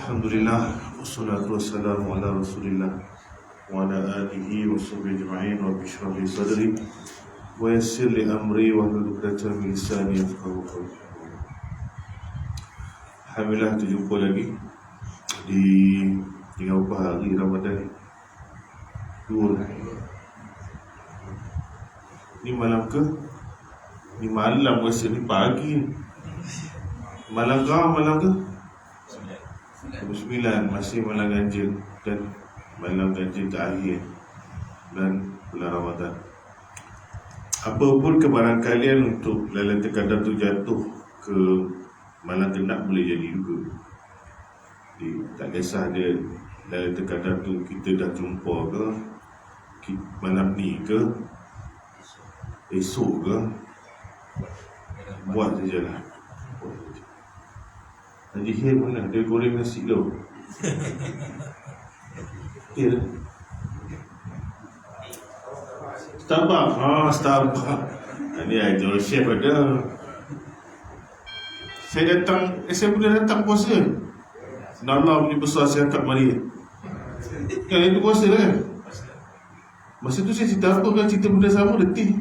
Alhamdulillah, wassalatu wassalamu ala rasulillah wa ala alihi wa sahbihi ajma'in. Rabbi shrah li sadri wa yassir li amri wa hlul 'uqdatam min lisani yafqahu qawli. Alhamdulillah, terjumpa lagi di tinggal berapa hari Ramadan ni? 2 hari. Ni malam ke? Ni malam, rasa ni pagi. Malam ke? 9, masih malam ganjil dan malam ganjil terakhir bulan Ramadan. Apa pun kebaran kalian untuk Lailatul Qadar tu jatuh ke malam genap boleh jadi juga. Jadi, tak kisah dia Lailatul Qadar tu kita dah jumpa ke malam ni ke esok ke, buat sajalah. Haji Hir mana? Dia goreng nasi tu. Ya. Starbucks. Ini ajar chef ada. Saya boleh datang puasa. Nala punya besar saya angkat mari. Kan itu puasa kan? Masa tu saya cerita apa kan, cerita benda sama letih.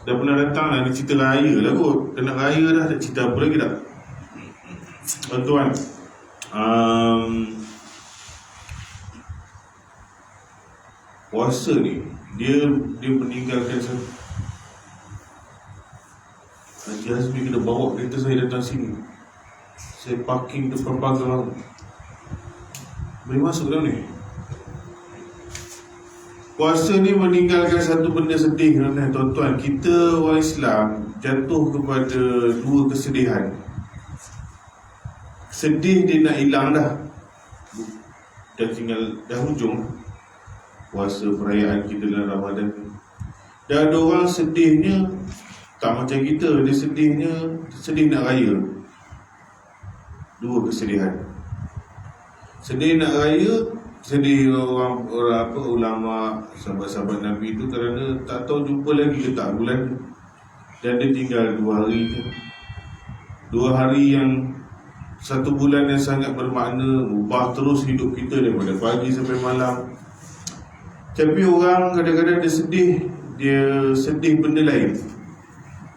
Dah pernah datang lah, ni cerita raya lah kot. Kena raya dah, tak cerita apa lagi tak? Tuan, puasa ni dia meninggalkan saya. Haji Azmi kena bawa kereta saya datang sini. Saya parking depan pagar. Boleh masuk dalam ni. Puasa ni meninggalkan satu benda sedih, tuan-tuan. Kita orang Islam jatuh kepada dua kesedihan. Sedih dia nak hilang dah. Dah hujung puasa perayaan kita dalam Ramadan. Dan ada orang sedihnya tak macam kita. Dia sedih nak raya. Dua kesedihan. Sedih nak raya, sedih orang ulama, sahabat-sahabat Nabi itu kerana tak tahu jumpa lagi ke tak bulan. Dan dia tinggal 2 hari je. 2 hari yang 1 bulan yang sangat bermakna, ubah terus hidup kita daripada pagi sampai malam. Tapi orang kadang-kadang dia sedih benda lain.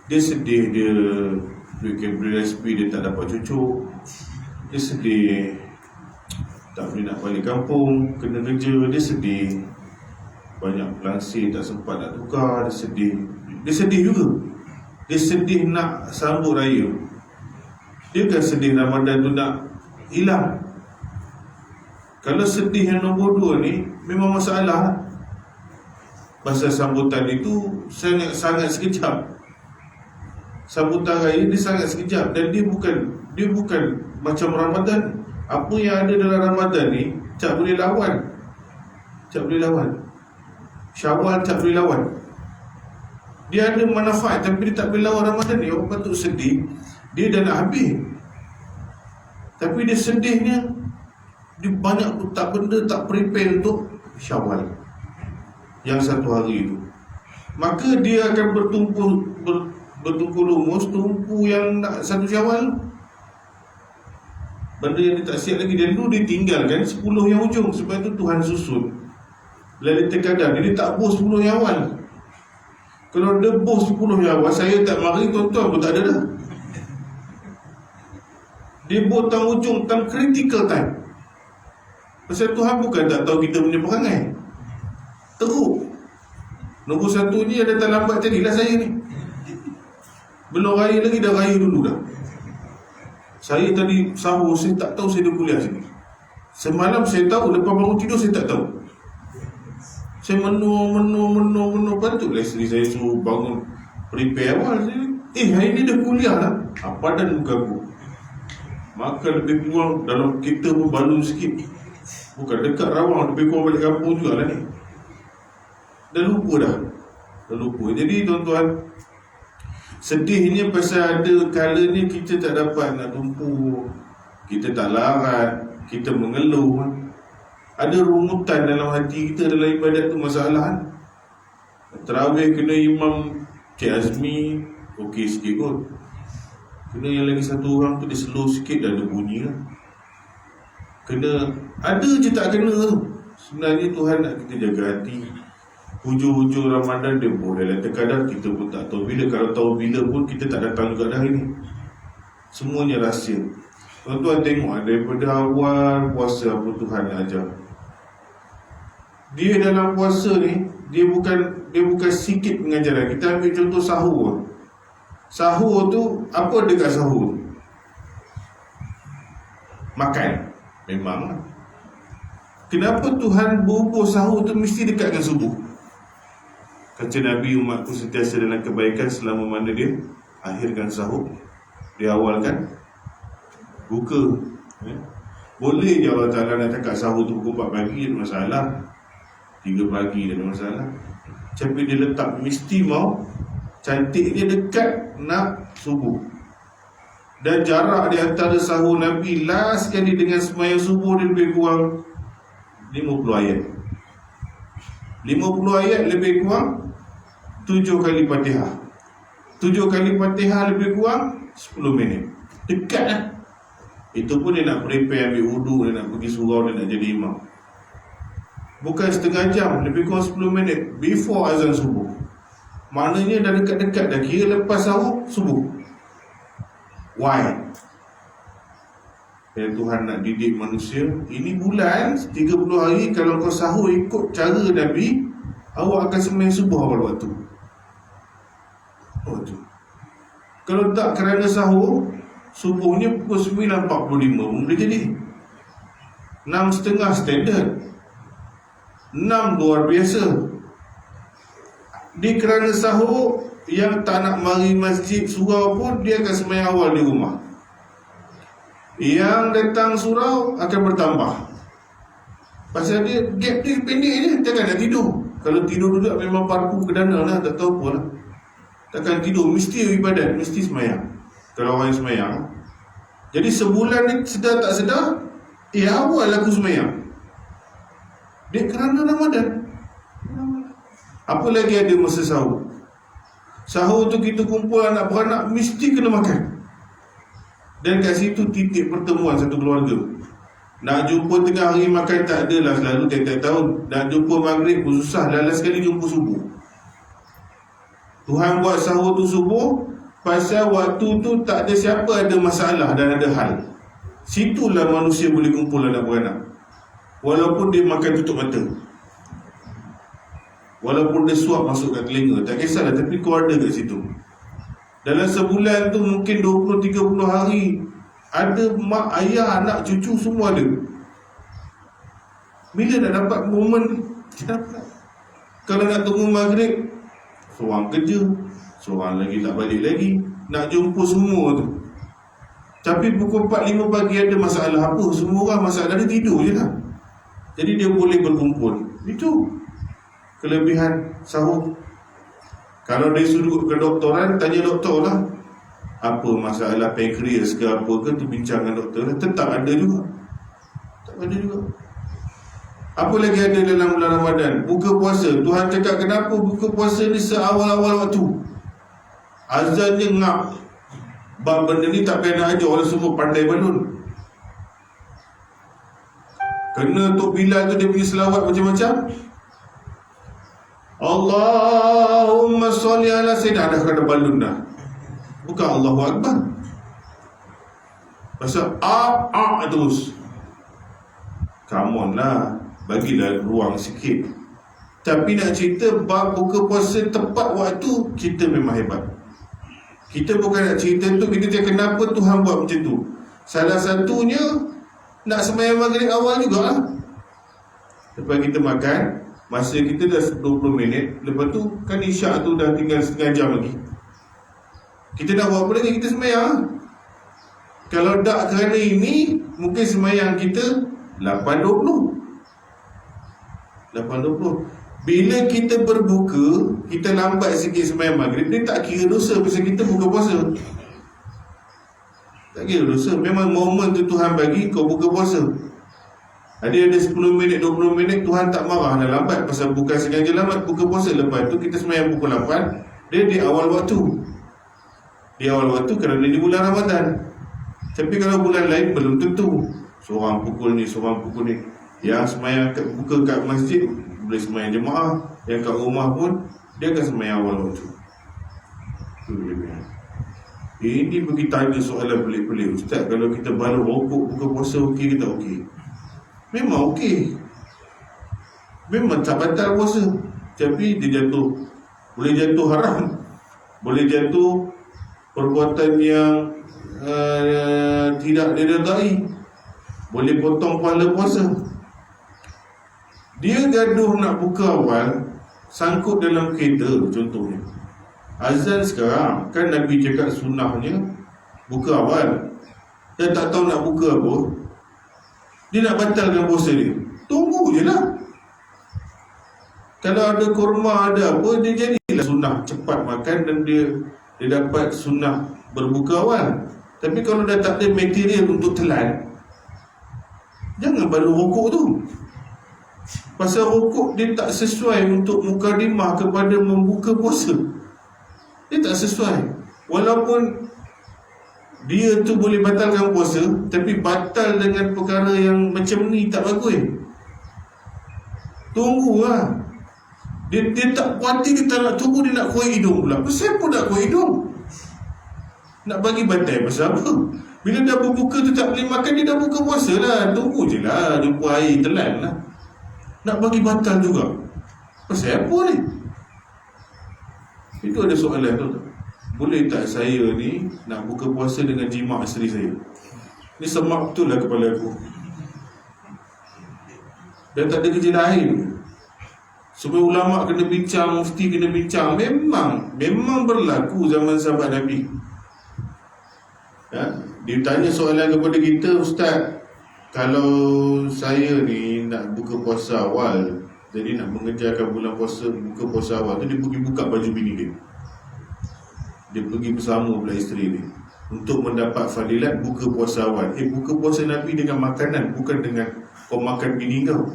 Dia sedih dia duit KPSP dia tak dapat cucu. Dia sedih tak boleh nak balik kampung, kena kerja. Dia sedih banyak pelangsir tak sempat nak tukar. Dia sedih juga. Dia sedih nak sambut raya. Dia kan sedih Ramadan tu nak hilang. Kalau sedih yang nombor 2 ni memang masalah. Pasal sambutan itu sangat sekejap. Sambutan raya dia sangat sekejap. Dan dia bukan macam Ramadan. Apa yang ada dalam Ramadan ni tak boleh lawan. Syawal tak boleh lawan. Dia ada manfaat tapi dia tak boleh lawan Ramadan ni. Orang patut sedih. Dia dah nak habis, tapi dia sedihnya dia banyak benda tak prepare untuk Syawal yang 1 hari itu. Maka dia akan bertumpu lumus, tumpu yang nak 1 Syawal. Benda yang dia tak siap lagi, dan dulu dia tinggalkan 10 yang hujung. Sebab itu Tuhan susun Lailatul Qadar dia tak bos 10 yang awal. Kalau dia bos 10 yang awal, saya tak mari tuan-tuan pun tak ada dah. Dia botang hujung time critical time. Pasal Tuhan bukan tak tahu kita punya perangai. Teruk. Nombor 1 ni ada datang lambat tadilah saya ni. Belum raya lagi dah raya dulu dah. Saya tadi sahur, saya tak tahu saya ada kuliah sini. Semalam saya tahu, lepas baru tidur saya tak tahu. Saya menung. Patutlah isteri saya suruh bangun prepare awal. Hari ni dah kuliah lah. Badan muka aku. Maka lebih kurang dalam kereta pun balun sikit. Bukan dekat Rawang, lebih kurang balik kampung jugalah ni. Dah lupa. Jadi tuan-tuan, sedihnya pasal ada kalanya kita tak dapat nak tumpu. Kita tak larat, kita mengeluh. Ada rumutan dalam hati kita dalam ibadat tu masalah. Tarawih kena imam Cik Azmi, okey sikit kot. Kena yang lagi satu orang tu dia slow sikit dah ada bunyi lah. Kena, ada je tak kena tu. Sebenarnya Tuhan nak kita jaga hati. Hujung-hujung Ramadan dia boleh lah terkadang kita pun tak tahu bila. Kalau tahu bila pun kita tak datang juga dah hari ni. Semuanya rahsia. Tuan-tuan tengok daripada awal puasa apa Tuhan ajar. Dia dalam puasa ni dia bukan sikit pengajaran. Kita ambil contoh sahur. Sahur tu apa dekat sahur? Makan. Memang. Kenapa Tuhan berhubung sahur tu mesti dekat dengan subuh? Kata Nabi, umatku sentiasa dalam kebaikan selama mana dia akhirkan sahur, dia awalkan buka. Boleh je Allah Ta'ala nak cakap sahur tu pukul 4 pagi, tak masalah. 3 pagi tak ada masalah. Tapi dia letak mesti mau cantik dia dekat nak subuh. Dan jarak di antara sahur Nabi last sekali dengan sembahyang subuh dia lebih kurang 50 ayat. 50 ayat lebih kurang 7 kali Fatihah. 7 kali Fatihah lebih kurang 10 minit. Dekat lah. Itu pun dia nak prepare ambil wudu, dia nak pergi surau, dia nak jadi imam. Bukan setengah jam, lebih kurang 10 minit before azan subuh. Maknanya dah dekat-dekat dah, kira lepas sahur subuh. Why? Tuhan nak didik manusia. Ini bulan 30 hari. Kalau kau sahur ikut cara Nabi, awak akan sembahyang subuh awal waktu. Kalau tak kerana sahur, subuhnya pukul 9.45 boleh jadi 6.30 standard, 6 luar biasa. Di kerana sahur, yang tak nak mari masjid surau pun dia akan sembahyang awal di rumah. Yang datang surau akan bertambah. Pasal dia gap dia pendek je, takkan nak tidur. Kalau tidur duduk memang parpu ke dana lah, tak tahu apa lah. Takkan tidur, mesti ibadat, mesti sembahyang. Kalau orang sembahyang. Jadi sebulan ni sedar tak sedar, awal aku sembahyang. Dia kerana Ramadan. Apa lagi ada masa sahur? Sahur tu kita kumpul anak-beranak, mesti kena makan. Dan kat situ titik pertemuan satu keluarga. Nak jumpa tengah hari makan tak adalah, selalu tiap-tiap tahun. Nak jumpa maghrib pun susah, last sekali jumpa subuh. Tuhan buat sahur tu subuh, pasal waktu tu tak ada siapa ada masalah dan ada hal. Situlah manusia boleh kumpul anak-beranak. Walaupun dia makan tutup mata, walaupun dia suap masuk kat telinga, tak kisahlah, tapi kau ada kat situ. Dalam sebulan tu mungkin 20-30 hari, ada mak, ayah, anak, cucu semua ada. Bila nak dapat momen ni? Kita dapat. Kalau nak tunggu maghrib, seorang kerja, seorang lagi tak balik lagi, nak jumpa semua tu. Tapi pukul 4-5 pagi ada masalah apa, semua orang masalah dia tidur je lah. Jadi dia boleh berkumpul. Itu kelebihan sahur. Kalau dari sudut kedoktoran, tanya doktor lah, apa masalah pankreas ke apa ke, tu bincang dengan doktor lah. Tetap ada juga. Tak ada juga. Apa lagi ada dalam bulan Ramadan? Buka puasa. Tuhan cakap kenapa buka puasa ni seawal-awal waktu. Azannya ngap. Bab benda ni tak payah nak ajar, orang semua pandai balun. Kena Tok Bilal tu dia punya selawat macam-macam. Allahumma salli ala sayyidina, dah kena balun dah. Bukan Allahu Akbar. Pasal terus. Come on lah, bagilah ruang sikit. Tapi nak cerita bab buka puasa tepat waktu, kita memang hebat. Kita bukan nak cerita tu, kita cakap kenapa Tuhan buat macam tu. Salah satunya nak sembahyang maghrib awal jugalah. Lepas kita makan, masa kita dah 20 minit, lepas tu kan isyak tu dah tinggal setengah jam lagi. Kita nak buat apa lagi? Kita sembahyang. Kalau tak kerana ini, mungkin sembahyang kita 8.20. Bila kita berbuka, kita lambat sikit sembahyang maghrib, dia tak kira dosa pasal kita buka puasa. Tak kira dosa. Memang momen tu Tuhan bagi kau buka puasa. Ada 10 minit, 20 minit, Tuhan tak marah dah lambat. Pasal bukan sengaja lambat buka puasa. Lepas tu kita sembahyang pukul 8. Dia di awal waktu. Di awal waktu kerana di bulan Ramadan. Tapi kalau bulan lain belum tentu. Seorang pukul ni, seorang pukul ni. Yang semayang buka kat masjid boleh semayang jemaah, yang kat rumah pun dia akan semayang awal waktu. Itu dia punya. Ini bagi tanya soalan pelik-pelik. Ustaz, kalau kita baru rokok buka puasa okey ke tak okey? Memang okey. Memang tak batal puasa. Tapi dia jatuh, boleh jatuh haram, boleh jatuh perbuatan yang tidak diredai, boleh potong pahala puasa. Dia gaduh nak buka awal, sangkut dalam kereta contohnya. Azan sekarang, kan Nabi cakap sunnahnya buka awal. Dia tak tahu nak buka apa, dia nak batalkan puasa dia. Tunggu je lah. Kalau ada kurma, ada apa, dia jadilah sunnah. Cepat makan dan dia dapat sunnah berbuka awal. Tapi kalau dah tak ada material untuk telan, jangan baru rokok tu. Pasal rokok dia tak sesuai untuk mukadimah kepada membuka puasa. Dia tak sesuai. Walaupun dia tu boleh batalkan puasa, tapi batal dengan perkara yang macam ni tak bagus. Tunggulah. Dia tak puati, dia tak nak tunggu, dia nak kuih hidung pula. Pasal apa nak kuih hidung? Nak bagi bantai pasal apa? Bila dah berbuka tu tak boleh makan, dia dah buka puasa lah. Tunggu je lah, jumpa air telan lah. Nak bagi batal juga. Pasal apa ni? Itu ada soalan tu. Boleh tak saya ni nak buka puasa dengan jima isteri saya? Ni semak betul lah kepala aku. Dan tak ada kerja lain. Semua ulama kena bincang, mufti kena bincang. Memang berlaku zaman sahabat Nabi. Ya? Dia tanya soalan kepada kita, Ustaz, kalau saya ni nak buka puasa awal, jadi nak mengejarkan bulan puasa, buka puasa awal tu, dia pergi buka baju bini dia. Dia pergi bersama pula isteri dia untuk mendapat fadilat buka puasa awal. Buka puasa Nabi dengan makanan, bukan dengan kau makan bini kau.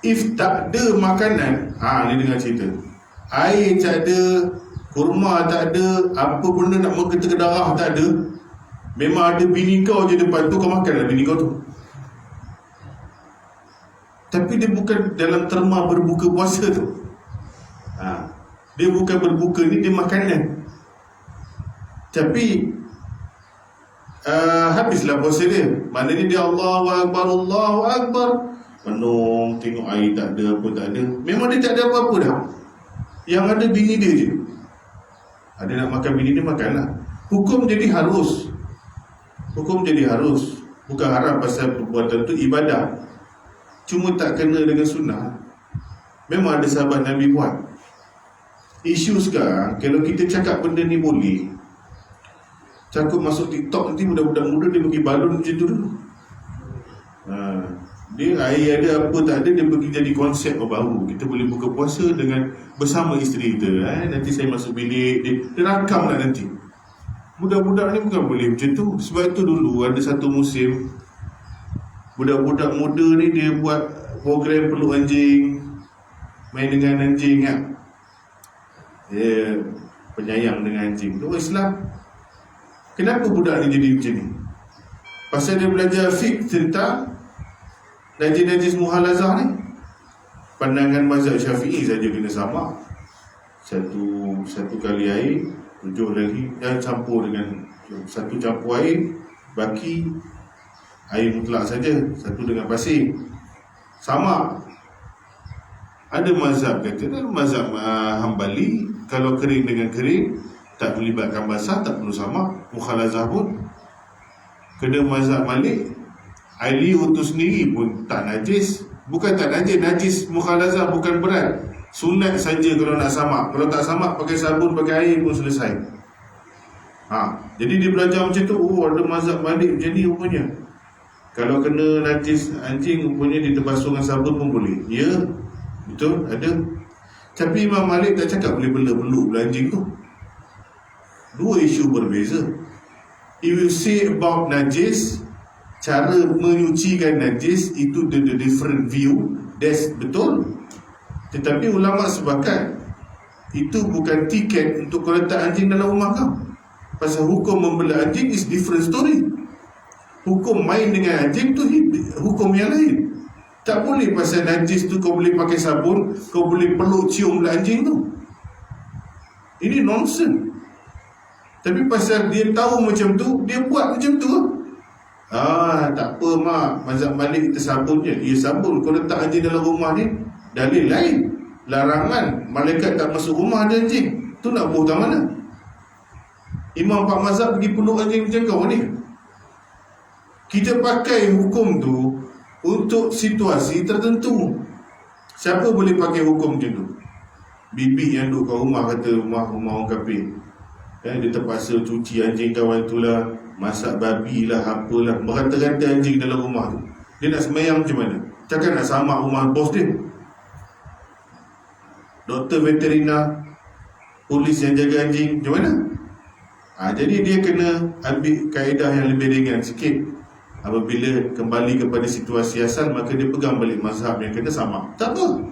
If tak ada makanan, ni dengar cerita. Air tak ada, kurma tak ada, apa benda nak mengetuk darah tak ada. Memang ada bini kau je depan tu, kau makanlah bini kau tu. Tapi dia bukan dalam terma berbuka puasa tu. Dia bukan berbuka ni, dia makanan. Tapi habislah puasa dia. Maknanya dia Allahu Akbar, Allahu Akbar, penuh, tengok air tak ada, apa tak ada. Memang dia tak ada apa-apa dah. Yang ada bini dia je. Ada nak makan bini dia, makanlah. Hukum jadi harus. Hukum jadi harus. Bukan haram, pasal perbuatan tu ibadah. Cuma tak kena dengan sunnah. Memang ada sahabat Nabi buat. Isu sekarang, kalau kita cakap benda ni boleh, cakap masuk TikTok, nanti budak-budak muda dia pergi balon macam tu dulu. Dia air ada apa tak ada, dia pergi jadi konsep baru. Kita boleh buka puasa dengan bersama isteri kita. Nanti saya masuk bilik, dia rakam lah nanti. Budak-budak ni bukan boleh macam tu. Sebab itu dulu ada satu musim, budak-budak muda ni dia buat program peluk anjing, main dengan anjing kan. Dia penyayang dengan anjing. Tu Islam. Kenapa budak ni jadi macam ni? Pasal dia belajar fiqh tentang najis-najis muhalazah ni. Pandangan mazhab Syafi'i saja kena sama. Satu kali air, 7 lagi, dan campur dengan satu campur air, baki air mutlak saja, satu dengan pasir. Sama. Ada mazhab kata, dan mazhab Hambali, kalau kering dengan kering tak melibatkan basah, tak perlu sama. Mukhalazah pun. Kena mazhab Malik, air liur tu sendiri pun tak najis. Bukan tak najis, najis mukhalazah, bukan berat. Sunat saja kalau nak samak. Kalau tak samak, pakai sabun, pakai air pun selesai. Jadi dia belajar macam tu. Ada mazhab Malik macam ni rupanya. Kalau kena najis anjing, rupanya diterbasuh dengan sabun pun boleh. Ya, betul, ada. Tapi Imam Malik tak cakap boleh beluk anjing tu. Dua isu berbeza. If you say about najis, cara menyucikan najis, itu the different view. That's betul. Tetapi ulama sepakat itu bukan tiket untuk kau letak anjing dalam rumah kau. Pasal hukum membela anjing is different story. Hukum main dengan anjing tu hukum yang lain. Tak boleh pasal najis tu kau boleh pakai sabun, kau boleh peluk cium pula anjing tu. Ini nonsense. Tapi pasal dia tahu macam tu, dia buat macam tu. Tak apa mak, mazhab Malik kita sabun je. Ya sabun, kau letak anjing dalam rumah ni dalil lain. Larangan malaikat tak masuk rumah ada anjing. Tu nak buat mana? Imam Pak Mazhab pergi peluk anjing macam kau ni. Kita pakai hukum tu untuk situasi tertentu. Siapa boleh pakai hukum macam tu? Bibi yang duduk kat rumah kata rumah orang kafir, dia terpaksa cuci anjing kawan tu lah, masak babi lah, apalah, merata-rata anjing dalam rumah tu. Dia nak sembahyang macam mana? Takkan nak samak rumah bos dia? Doktor veterina, polis yang jaga anjing, macam mana? Jadi dia kena ambil kaedah yang lebih ringan sikit. Apabila kembali kepada situasi asal, maka dia pegang balik mazhab yang kena sama. Tak apa,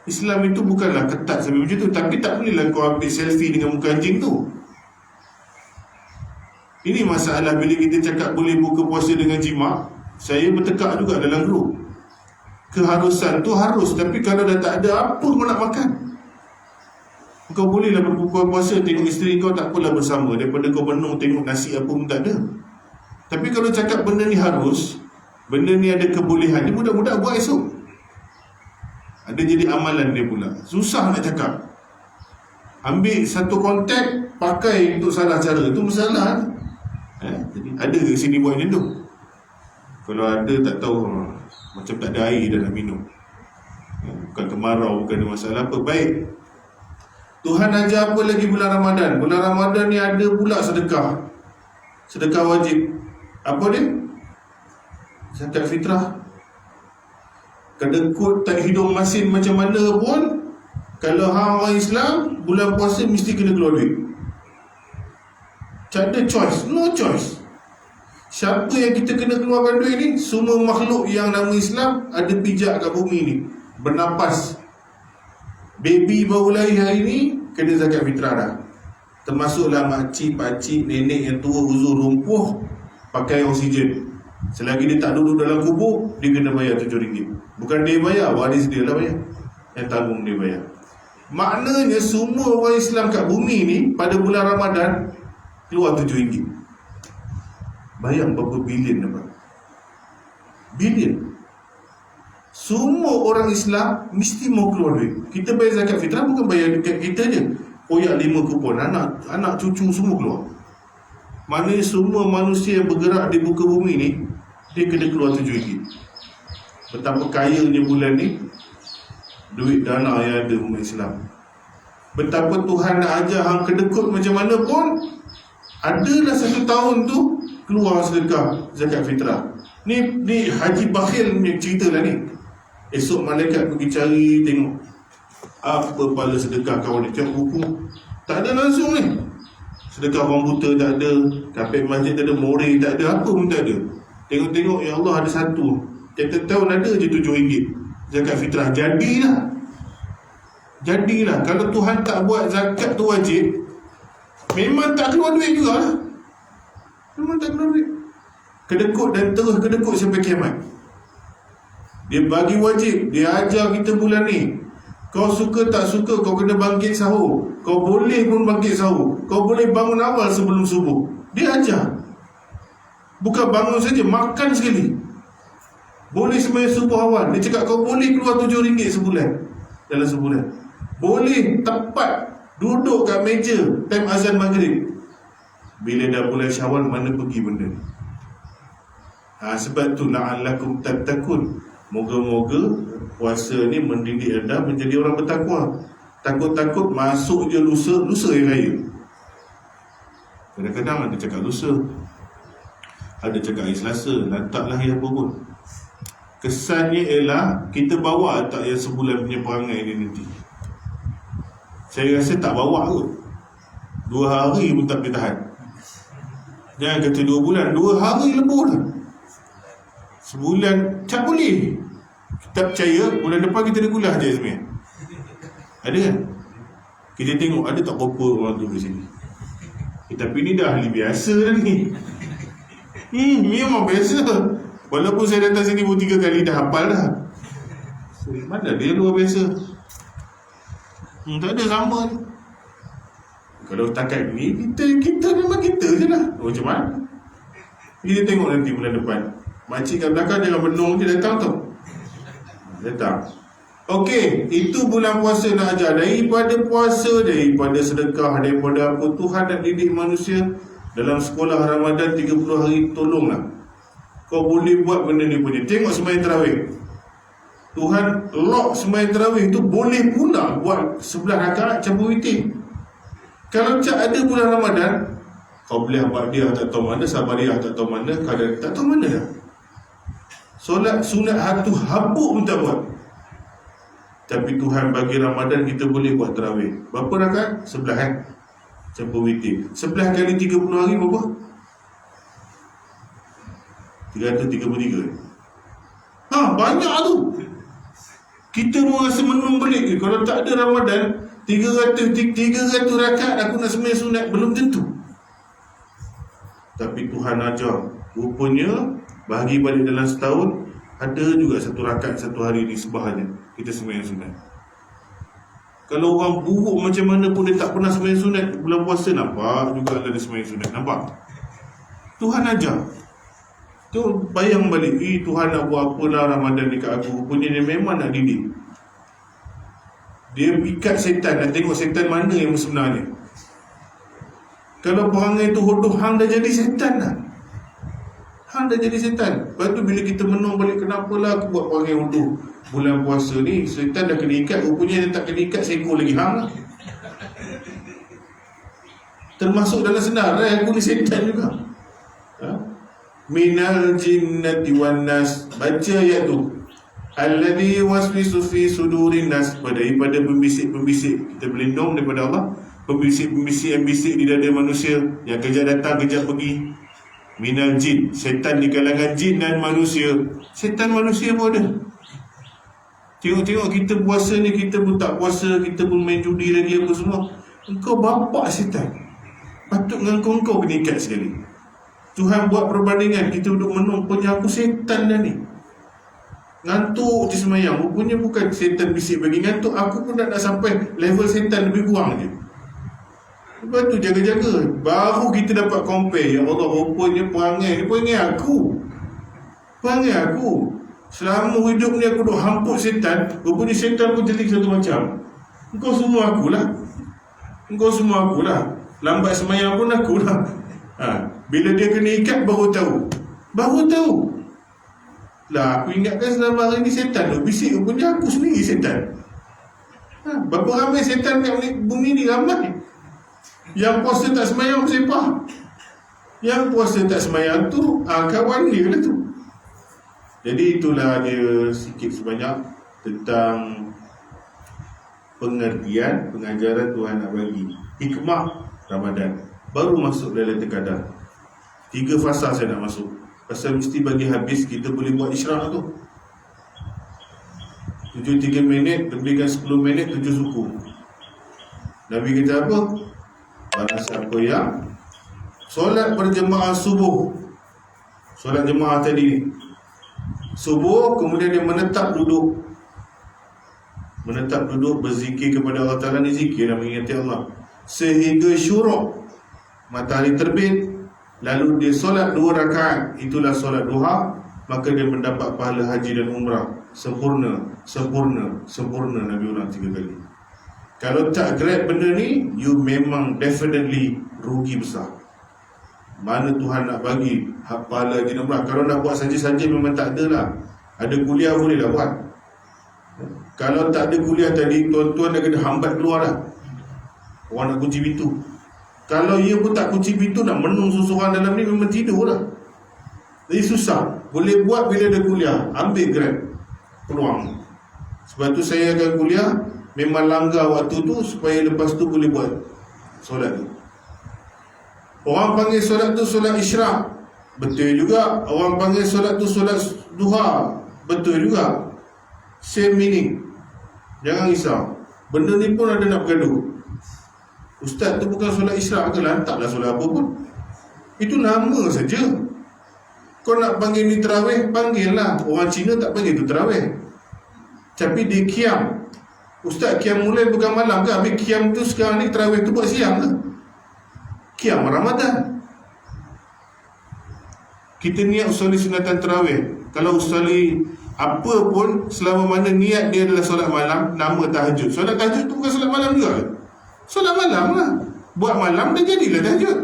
Islam itu bukanlah ketat sampai macam tu. Tapi tak bolehlah kau ambil selfie dengan muka anjing tu. Ini masalah bila kita cakap boleh buka puasa dengan jima'. Saya bertekak juga dalam grup. Keharusan tu harus, tapi kalau dah tak ada, apa kau nak makan? Kau bolehlah berbuka puasa tengok isteri kau, tak apalah bersama, daripada kau benung tengok nasi apa pun tak ada. Tapi kalau cakap benda ni harus, benda ni ada kebolehan, dia budak-budak buat esok. Ada jadi amalan dia pula. Susah nak cakap. Ambil satu kontak, pakai untuk salah cara, itu masalah. Jadi ada ke sini buat macam tu? Kalau ada tak tahu, macam tak ada air dah nak minum. Bukan kemarau, bukan ada masalah apa. Baik, Tuhan ajar apa lagi bulan Ramadan? Bulan Ramadan ni ada pula sedekah. Sedekah wajib. Apa dia? Zakat fitrah. Kedekut tak hidung masin macam mana pun, kalau orang Islam, bulan puasa mesti kena keluar duit. Tak ada choice, no choice. Siapa yang kita kena keluarkan duit ni? Semua makhluk yang nama Islam ada pijak kat bumi ni, bernapas. Baby baru lahir hari ni kena zakat fitrah dah. Termasuklah makcik, pakcik, nenek yang tua uzur rumpuh, pakai oksigen. Selagi dia tak duduk dalam kubur, dia kena bayar RM7. Bukan dia bayar, waris dia lah bayar. Yang tanggung dia bayar. Maknanya semua orang Islam kat bumi ni pada bulan Ramadan keluar RM7. Bayang berapa bilion apa? Bilion. Semua orang Islam mesti mau keluar duit. Kita bayar zakat fitrah bukan bayar dekat kita je. Koyak 5 kupon, anak cucu semua keluar. Maknanya semua manusia yang bergerak di muka bumi ni, dia kena keluar RM7. Betapa kayanya bulan ni duit dana yang ada umat Islam. Betapa Tuhan nak ajar hang kedekut macam mana pun, adalah satu tahun tu keluar sedekah zakat fitrah. Ni Haji Bakhil punya cerita lah ni. Esok malaikat pergi cari, tengok apa pahala sedekah kawan dia. Tengok buku, tak ada langsung ni. Sedekah orang buta tak ada, kapet masjid tak ada, moreh tak ada, apa pun tak ada. Tengok-tengok, ya Allah ada satu, tiap tahun ada je RM7 zakat fitrah. Jadilah kalau Tuhan tak buat zakat tu wajib, memang tak keluar duit juga lah. Memang tak keluar duit. Kedekut dan terus kedekut sampai kiamat. Dia bagi wajib, dia ajar kita bulan ni. Kau suka tak suka, kau kena bangkit sahur. Kau boleh pun bangkit sahur, kau boleh bangun awal sebelum subuh. Dia ajar. Bukan bangun saja, makan sekali. Boleh sembahyang subuh awal. Dia cakap kau boleh keluar RM7 sebulan, dalam sebulan. Boleh tepat duduk kat meja time azan maghrib. Bila dah bulan Syawal, mana pergi benda ni? Sebab tu la'allakum tattaqun. Moga-moga puasa ni mendidik anda menjadi orang bertakwa. Takut-takut masuk je lusa yang raya. Kadang-kadang ada cakap lusa, ada cakap hari Selasa, lantaklah yang apa pun. Kesannya ialah kita bawa tak yang sebulan punya perangai ni nanti. Saya rasa tak bawa kot. 2 hari pun tak boleh tahan. Jangan kata 2 bulan, 2 hari lebur lah. Sebulan tak boleh. Kita percaya bulan depan kita ada kuliah je sebenarnya. Ada kan? Kita tengok ada tak berapa orang tu di sini. Tapi ni dah ahli biasa dah ni. Memang biasa. Walaupun saya datang sini pun 3 kali dah hafal dah. Mana dia luar biasa. Tak ada sama ni. Kalau takat ni, kita memang kita je lah. Macam mana? Kita tengok nanti bulan depan. Makcik kat belakang jangan benung je datang tau. Datang. Okey, itu bulan puasa nak ajar. Daripada puasa, daripada sedekah, daripada apa, Tuhan nak didik manusia. Dalam sekolah Ramadan 30 hari, tolonglah kau boleh buat benda ni punya. Tengok sembahyang tarawih. Tuhan lock sembahyang tarawih tu boleh pula buat 11 rakaat campur witir. Kalau tak ada bulan Ramadan, kau boleh buat dia tak tahu mana, Sabariah tak tahu mana, kadang tak tahu mana dah. Solat sunat hatu habuk pun tak buat. Tapi Tuhan bagi Ramadan kita boleh buat tarawih. Berapa rakaat? 11 campur witir. 11 kali 30 hari berapa? 333. Banyak tu. Kita pun rasa menung balik. Kalau tak ada Ramadan, 300 rakaat aku nak sembahyang sunat, belum tentu. Tapi Tuhan ajar. Rupanya bahagi balik dalam setahun, ada juga 1 rakaat 1 hari di sebahanya kita sembahyang sunat. Kalau orang buruk macam mana pun dia tak pernah sembahyang sunat, bulan puasa nampak juga ada sembahyang sunat. Nampak? Tuhan ajar. Tu bayang balik, Tuhan nak buat apalah Ramadan dekat aku. Rupanya dia memang nak didik. Dia ikat setan, nak tengok setan mana yang sebenarnya. Kalau perangai tu hodoh, hang dah jadi setan dah. Hang dah jadi setan. Lepas tu bila kita menung balik, kenapalah aku buat perangai hodoh bulan puasa ni. Setan dah kena ikat, rupanya dia tak kena ikat, seekor lagi hang lah. Termasuk dalam senarai, aku ni setan juga. Minal jinnati wan nas. Baca ayat tu. Alladhi waswisu fi sudurin nas. Daripada pembisik-pembisik. Kita berlindung daripada Allah. Pembisik-pembisik yang bisik di dada manusia, yang kejap datang, kejap pergi. Minal jin. Setan di kalangan jin dan manusia. Setan manusia pun ada. Tengok-tengok kita puasa ni, kita pun tak puasa, kita pun main judi lagi apa semua. Engkau bapak setan. Patut dengan kau kena ikat sekali. Tuhan buat perbandingan, kita duduk menung, punya aku setan dah ni. Ngantuk je semayang. Rupanya bukan setan bisik bagi ngantuk, aku pun nak sampai level setan lebih kurang je. Lepas tu jaga-jaga, baru kita dapat compare. Ya Allah, rupanya perangai aku. Perangai aku. Selama hidup ni aku duduk hampuk setan. Rupanya setan pun jelik satu macam. Engkau semua akulah. Lambat semayang pun akulah. Bila dia kena ikat baru tahu. Lah, aku ingatkan selama hari ni setan tu bisik, rupanya aku sendiri setan. Berapa ramai setan kat bumi ni? Ramai. Yang puasa tak semayang bersepah. Yang puasa tak semayang tu kawan dia lah tu. Jadi itulah dia sikit sebanyak tentang pengertian pengajaran Tuhan nak bagi. Hikmah Ramadan. Baru masuk Lailatul Qadar. 3 fasa saya nak masuk. Pasal mesti bagi habis kita boleh buat isyraq tu. 7-3 minit, lebihkan 10 minit, 7 suku. Nabi kata apa? Barang siapa yang solat berjemaah subuh, solat jemaah tadi subuh, kemudian dia menetap duduk berzikir kepada Allah Ta'ala. Ni zikir dan mengingati Allah sehingga syuruk, matahari terbit, lalu dia solat 2 rakaat, itulah solat duha, maka dia mendapat pahala haji dan umrah sempurna. Nabi ulang 3 kali. Kalau tak grab benda ni, you memang definitely rugi besar. Mana Tuhan nak bagi hak pahala haji dan umrah? Kalau nak buat saja-saja memang tak ada lah. Ada kuliah boleh lah buat. Kalau tak ada kuliah tadi, tuan-tuan dah kena hambat keluar dah. Orang nak kunci pintu. Kalau ia pun tak kunci pintu, nak menung seseorang dalam ni memang tidur lah. Jadi susah. Boleh buat bila ada kuliah. Ambil grab peluang. Sebab tu saya akan kuliah, memang langgar waktu tu supaya lepas tu boleh buat solat tu. Orang panggil solat tu solat isyraq, betul juga. Orang panggil solat tu solat duha, betul juga. Same meaning. Jangan risau. Benda ni pun ada nak bergaduh. Ustaz tu bukan solat isyak ke, lantaklah solat apa pun. Itu nama saja. Kau nak panggil ni terawih, panggil lah. Orang Cina tak panggil tu terawih, tapi dia kiam. Ustaz, kiam mulai bukan malam ke? Habis kiam tu sekarang ni terawih tu buat siang ke? Kiam Ramadan. Kita niat usali sunatan terawih. Kalau usali apa pun, selama mana niat dia adalah solat malam, nama tahajud. Solat tahajud tu bukan solat malam juga. Solat malam lah. Buat malam dah jadilah tahajud.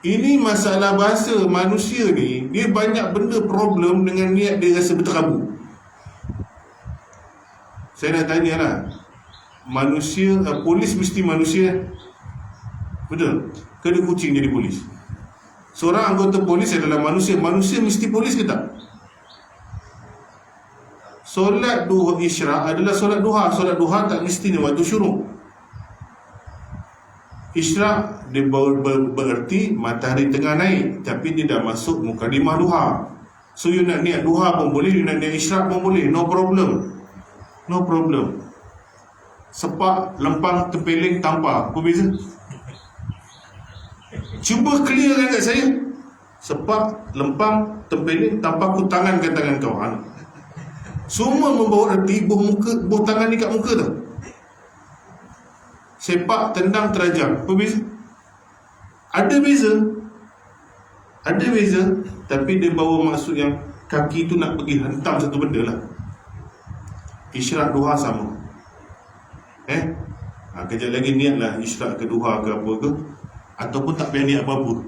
Ini masalah bahasa manusia ni. Dia banyak benda problem dengan niat dia rasa berterabur. Saya nak tanya lah, manusia, polis mesti manusia, betul? Ke dia kucing jadi polis? Seorang anggota polis adalah manusia. Manusia mesti polis ke tak? Solat duha isyraq adalah solat duha. Solat duha tak mesti ni waktu syuruk. Isyraq dia bererti matahari tengah naik, tapi dia dah masuk mukadimah duha. So you nak niat duha pun boleh, you nak niat isyraq pun boleh, no problem. No problem. Sepak, lempang, tempeling, tampar, apa beza? Cuba clearkan kat saya. Sepak, lempang, tempeling, tampar, aku tangankan tangan kau. Semua membawa erti buh tangan ni kat muka tu. Sepak, tendang, terajam, apa beza? Ada beza. Ada beza. Tapi dia bawa maksud yang kaki tu nak pergi hentam satu benda lah. Isyraq duha sama. Kejap lagi niatlah isyraq ke duha ke apa ke, ataupun tak payah niat apa-apa.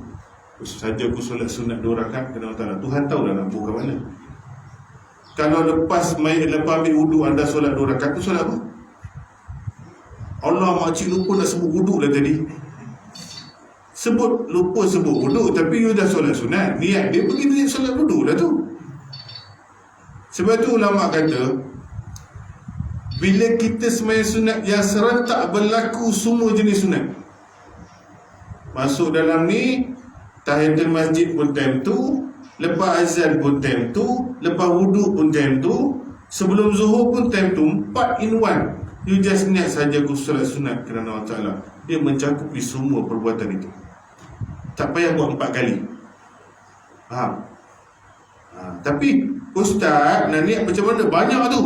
Saja aku solat sunat 2 rakaat kena Allah, Tuhan tahu dah nak buka mana. Kalau lepas ambil wudu anda solat 2 rakaat tu solat apa? Allah, makcik lupa nak sebut wudu dah tadi. Lupa sebut wudu, tapi you dah solat sunat. Niat dia pergi niat solat wudu dah tu. Sebab tu ulama kata, bila kita sembahyang sunat yang serentak berlaku semua jenis sunat, masuk dalam ni, tahiyatul masjid pun time tu, lepas azan pun time tu, lepas wudu pun time tu, sebelum zuhur pun time tu, 4 in 1. You just niat saja aku solat sunat kerana Allah Ta'ala. Dia mencakupi semua perbuatan itu. Tak payah buat 4 kali. Faham? Tapi ustaz nak niat macam mana? Banyak tu.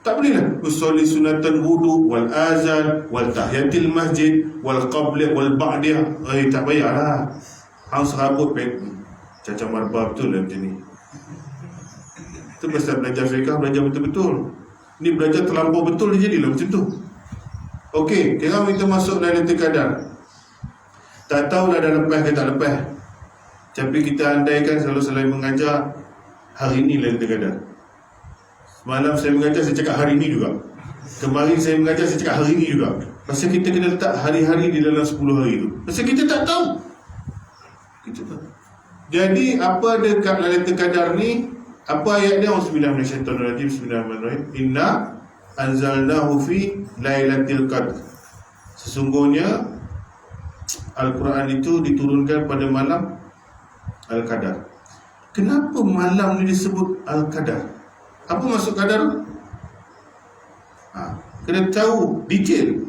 Tak boleh lah. Usolli sunatan wudu wal azan wal tahiyatil masjid wal qabli wal ba'diyah. Tak payah lah. Hang serabut caca marba betul lah macam ni. Itu pasal belajar fiqah, belajar betul-betul. Ni belajar terlampau betul dia jadilah macam tu. Okey, kira kita masuk Lailatul Qadar. Tak tahulah dah lepas ke tak lepas. Tapi kita andaikan selalu mengajar hari ni Lailatul Qadar. Semalam saya mengajar, saya cakap hari ni juga. Kemarin saya mengajar, saya cakap hari ni juga. Pasal kita kena letak hari-hari di dalam 10 hari tu. Pasal kita tak tahu. Kita tak. Jadi apa dekat Lailatul Qadar ni? Apa ayat dia? Bismillahirrahmanirrahim. Bismillahirrahmanirrahim. Inna anzalnahu fi Lailatul Qadar. Sesungguhnya Al-Quran itu diturunkan pada malam Al-Qadar. Kenapa malam ni disebut Al-Qadar? Apa maksud qadar? Kena tahu detail.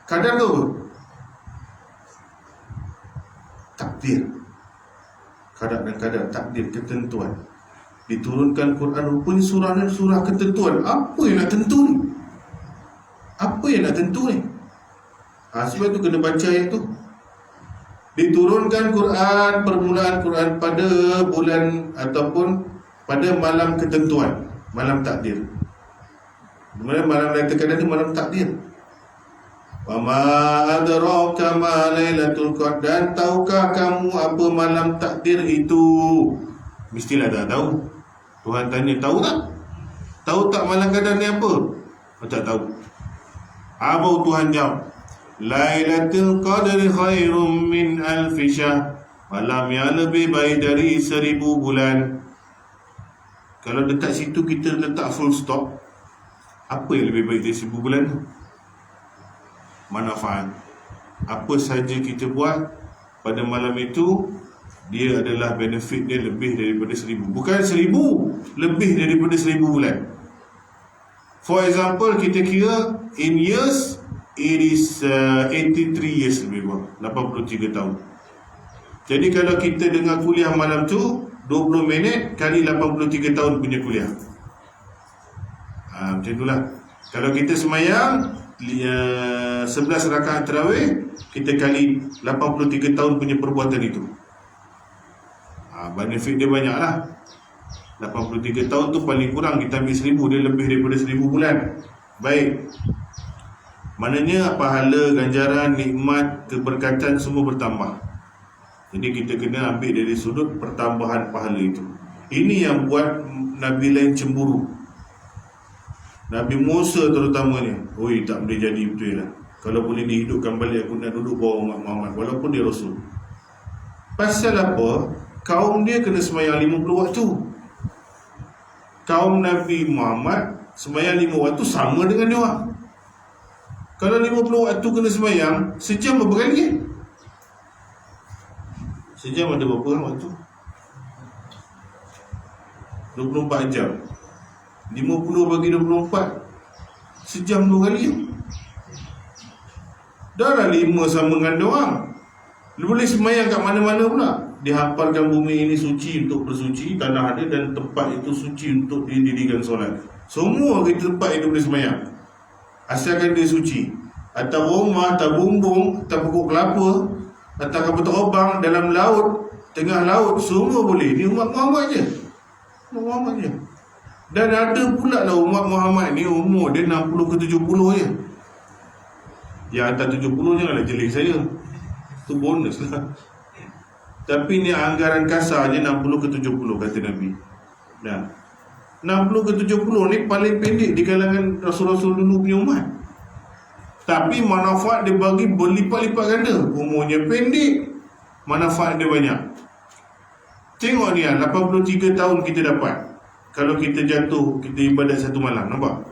Qadar tu apa? Takdir. Qadar dan qadar, takdir, ketentuan. Diturunkan Quran rupanya surah ketentuan. Apa yang nak tentu ni? Apa yang nak tentu ni? Sebab tu kena baca ayat tu. Diturunkan Quran, permulaan Quran pada bulan ataupun pada malam ketentuan, malam takdir. Malam Lailatul Qadar ni malam takdir. Wa ma adraka ma Lailatul Qadar. Dan tahukah kamu apa malam takdir itu? Mestilah dah tahu. Tuhan tanya, tahu tak? Tahu tak malam Qadar ni apa? Tak tahu. Apa Tuhan jawab? Lailatul Qadri khairum min alfi syahr. Malam yang lebih baik dari 1000 bulan. Kalau dekat situ kita letak full stop, apa yang lebih baik dari 1000 bulan tu? Manfaat. Apa saja kita buat pada malam itu, dia adalah benefit dia lebih daripada 1000. Bukan 1000, lebih daripada 1000 bulan. For example, kita kira in years, it is 83 years lebih kurang, 83 tahun. Jadi kalau kita dengar kuliah malam tu 20 minit kali 83 tahun punya kuliah. Macam itulah. Kalau kita semayang 11 rakaat tarawih, kita kali 83 tahun punya perbuatan itu. Benefit dia banyak lah. 83 tahun tu paling kurang kita ambil 1000, dia lebih daripada 1000 bulan. Baik. Maknanya pahala, ganjaran, nikmat, keberkatan semua bertambah. Jadi kita kena ambil dari sudut pertambahan pahala itu. Ini yang buat Nabi lain cemburu. Nabi Musa terutamanya, oi tak boleh jadi betul lah. Kalau boleh dihidupkan balik, aku nak duduk bawah umat Muhammad walaupun dia Rasul. Pasal apa? Kaum dia kena semayang 50 waktu. Kaum Nabi Muhammad semayang 5 waktu sama dengan dia orang. Kalau 50 waktu kena semayang, sejam berapa kali? Sejam ada berapa waktu? 24 jam. 50 bagi 24, sejam 2 kali. Dah lah 5 sama dengan dia orang. Dia boleh semayang kat mana-mana pula. Dia hafalkan bumi ini suci untuk bersuci, tanah ada, dan tempat itu suci untuk didirikan solat. Semua kita tempat itu boleh semayang, asalkan dia suci. Atas rumah, atas bumbung, atas pokok kelapa, atas kapal terbang, dalam laut, tengah laut, semua boleh. Ni umat Muhammad je. Umat Muhammad je. Dan ada pula lah umat Muhammad ni umur dia 60 ke 70 je. Yang atas 70 janganlah jelik saya, tu bonus lah. Tapi ni anggaran kasar je 60 ke 70 kata Nabi. Nah, 60 ke 70 ni paling pendek di kalangan Rasul-Rasul dulu punya umat. Tapi manfaat dia bagi berlipat-lipat ganda. Umurnya pendek, manfaat dia banyak. Tengok ni 83 tahun kita dapat. Kalau kita jatuh, kita ibadat satu malam, nampak?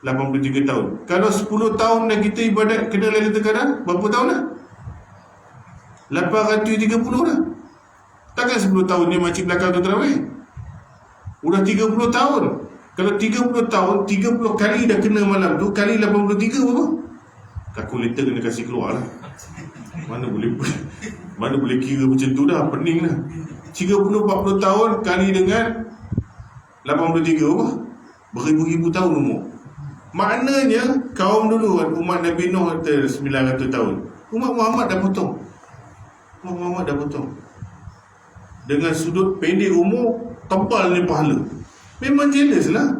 83 tahun. Kalau 10 tahun dah kita ibadat kena Lailatul Qadar, berapa tahun dah? 830 dah. Takkan 10 tahun dia makcik belakang tu tarawih? Udah 30 tahun. Kalau 30 tahun, 30 kali dah kena malam tu, kali 83 berapa? Kalkulator kena kasih keluar lah. Mana boleh kira macam tu dah, pening dah. 30-40 tahun kali dengan 83 berapa? Beribu-ribu tahun umur. Maknanya kaum dulu, umat Nabi Nuh 900 tahun. Umat Muhammad dah potong. Umat Muhammad dah potong. Dengan sudut pendek umur, tebal ni pahala. Memang jealous lah.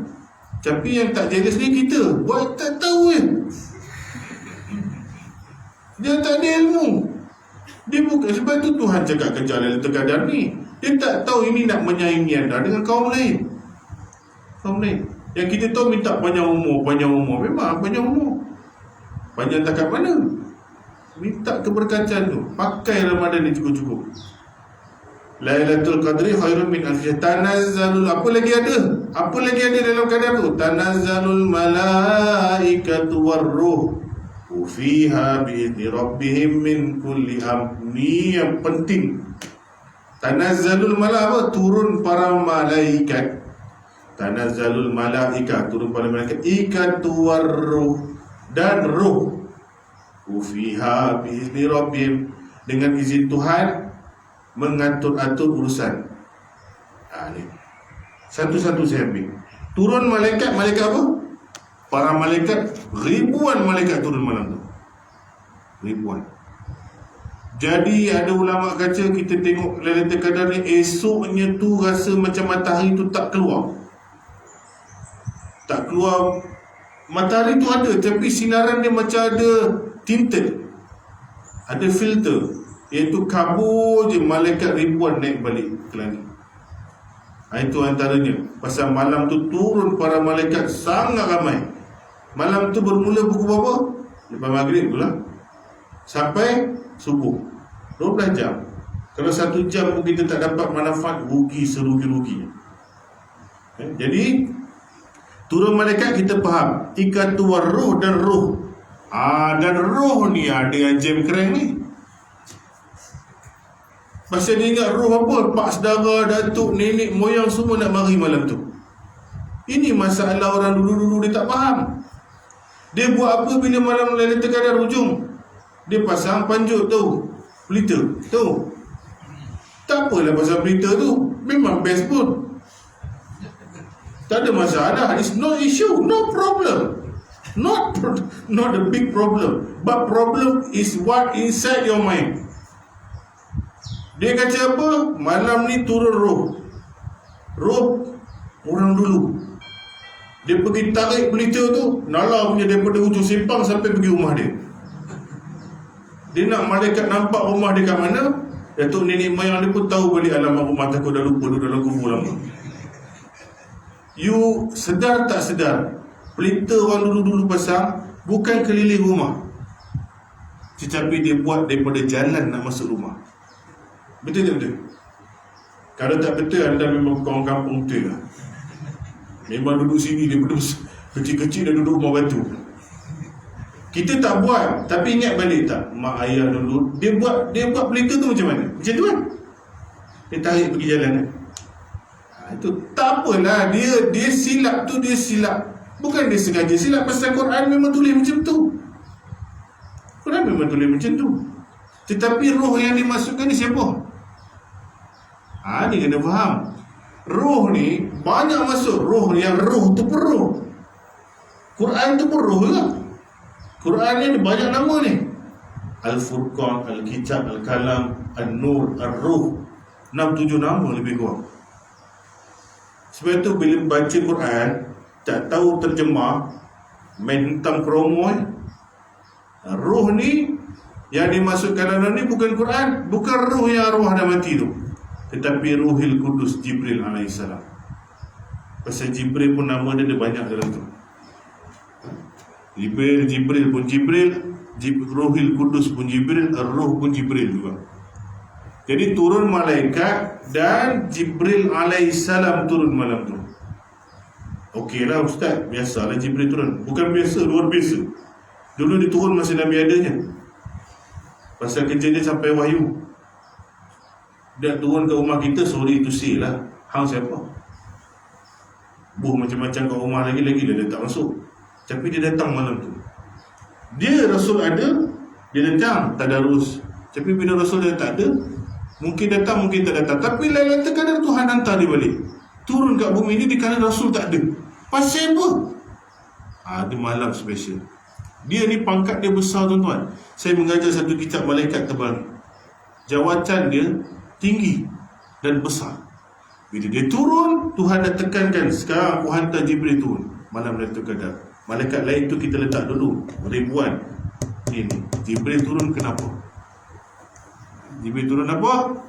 Tapi yang tak jealous ni kita. Buat tak tahu je. Dia tak ada ilmu. Dia bukan, sebab tu Tuhan cakap kejar Lailatul Qadar ni. Dia tak tahu ini nak menyaingi anda dengan kaum lain. Kaum lain yang kita tahu minta panjang umur. Memang panjang umur. Panjang tak kat mana? Minta keberkatan tu. Pakai Ramadan ni cukup-cukup. Lailatul Qadri khairun min alf syahr. Tanazzalul, apa lagi ada dalam qadar tu? Tanazzalul malaikatu warruh fiha bi'izni rabbihim min kulli amr. Ni yang penting. Tanazzalul malaika, turun para malaikat. Tanazzalul malaika, turun para malaikat. Ikatu warruh, dan ruh. Fiha bi'izni rabbihim, dengan izin Tuhan mengatur-atur urusan. Ni satu-satu saya ambil. Turun malaikat apa? Para malaikat, ribuan malaikat turun malam tu. Ribuan. Jadi ada ulama kata, kita tengok Lailatul Qadar ni, esoknya tu rasa macam matahari tu tak keluar. Tak keluar. Matahari tu ada, tapi sinaran dia macam ada tinted, ada filter, iaitu kabur je, malaikat ribuan naik balik ke langit. Itu antaranya. Pasal malam tu turun para malaikat sangat ramai. Malam tu bermula pukul berapa? Lepas maghrib tu lah, sampai subuh, 12 jam. Kalau 1 jam pun kita tak dapat manfaat, rugi serugi-ruginya. Jadi turun malaikat kita faham, ikatu warruh, dan ruh. Dan roh ni ada yang jam keren ni. Pasal dia ingat roh apa? Pak saudara, datuk, nenek, moyang semua nak mari malam tu. Ini masalah orang dulu-dulu dia tak faham. Dia buat apa bila malam Lailatul Qadar hujung? Dia pasang panjut tu, pelita tu. Tak apalah pasal pelita tu, memang best pun. Tak ada masalah. It's no issue, no problem. Not a big problem. But problem is what inside your mind. Dia kata apa? Malam ni turun roh. Roh orang dulu. Dia pergi tarik pelita tu, nala punya daripada hujung simpang sampai pergi rumah dia. Dia nak malaikat nampak rumah dia kat mana, Datuk nenek moyang dia pun tahu balik alamat rumah, takut dah lupa duduk dalam kubur lama. You sedar tak sedar, pelita orang dulu-dulu pasang bukan keliling rumah, tetapi dia buat daripada jalan nak masuk rumah. Betul tak betul? Kalau tak betul, anda memang kawan kampung betul lah. Memang duduk sini daripada kecil-kecil dah duduk rumah batu. Kita tak buat, tapi ingat balik tak, mak ayah dulu dia buat pelita tu macam mana? Macam tu kan? Dia tarik pergi jalan kan? Itu tak apalah, dia silap tu, dia silap. Bukan dia sengaja silap, pasal Quran memang tulis macam tu. Quran memang tulis macam tu. Tetapi roh yang dimasukkan ni siapa? Ni kena faham. Roh ni banyak masuk. Roh tu pun roh. Quran tu pun roh lah. Quran ni banyak nama ni. Al-Furqan, Al-Kitab, Al-Kalam, Al-Nur, Al-Ruh. 6-7 nama lebih kurang. Sebab tu bila baca Quran tak tahu terjemah, main hentam promo roh ni yang dimasukkan dalam ni bukan Quran, bukan roh yang arwah dah mati tu, tetapi Ruhil Kudus Jibril alaihissalam. Pasal Jibril pun nama dia banyak dalam tu. Jibril pun Jibril, Ruhil Kudus pun Jibril, Ar-Ruh pun Jibril juga. Jadi turun malaikat dan Jibril alaihissalam turun malam tu. Okeylah ustaz, biasalah Jibril turun. Bukan biasa, luar biasa. Dulu dia turun masa Nabi adanya. Pasal kerja dia sampai wahyu. Dia turun ke rumah kita, sorry to say lah, hang siapa? Buh macam-macam kat rumah lagi-lagi dia tak masuk. Tapi dia datang malam tu. Dia Rasul ada, dia datang tadarus. Tapi bila Rasul dia tak ada, mungkin datang, mungkin tak datang. Tapi Lailatul Qadar Tuhan hantar dia balik, turun kat bumi ni kerana Rasul tak ada. Pasal apa? Dia malam special. Dia ni pangkat dia besar tuan-tuan. Saya mengajar satu kitab malaikat tebal. Jawatan dia tinggi dan besar. Bila dia turun, Tuhan dah tekankan, sekarang aku hantar Jibril turun malam Lailatul Qadar. Malaikat lain tu kita letak dulu ribuan. Ini Jibril turun kenapa? Jibril turun apa?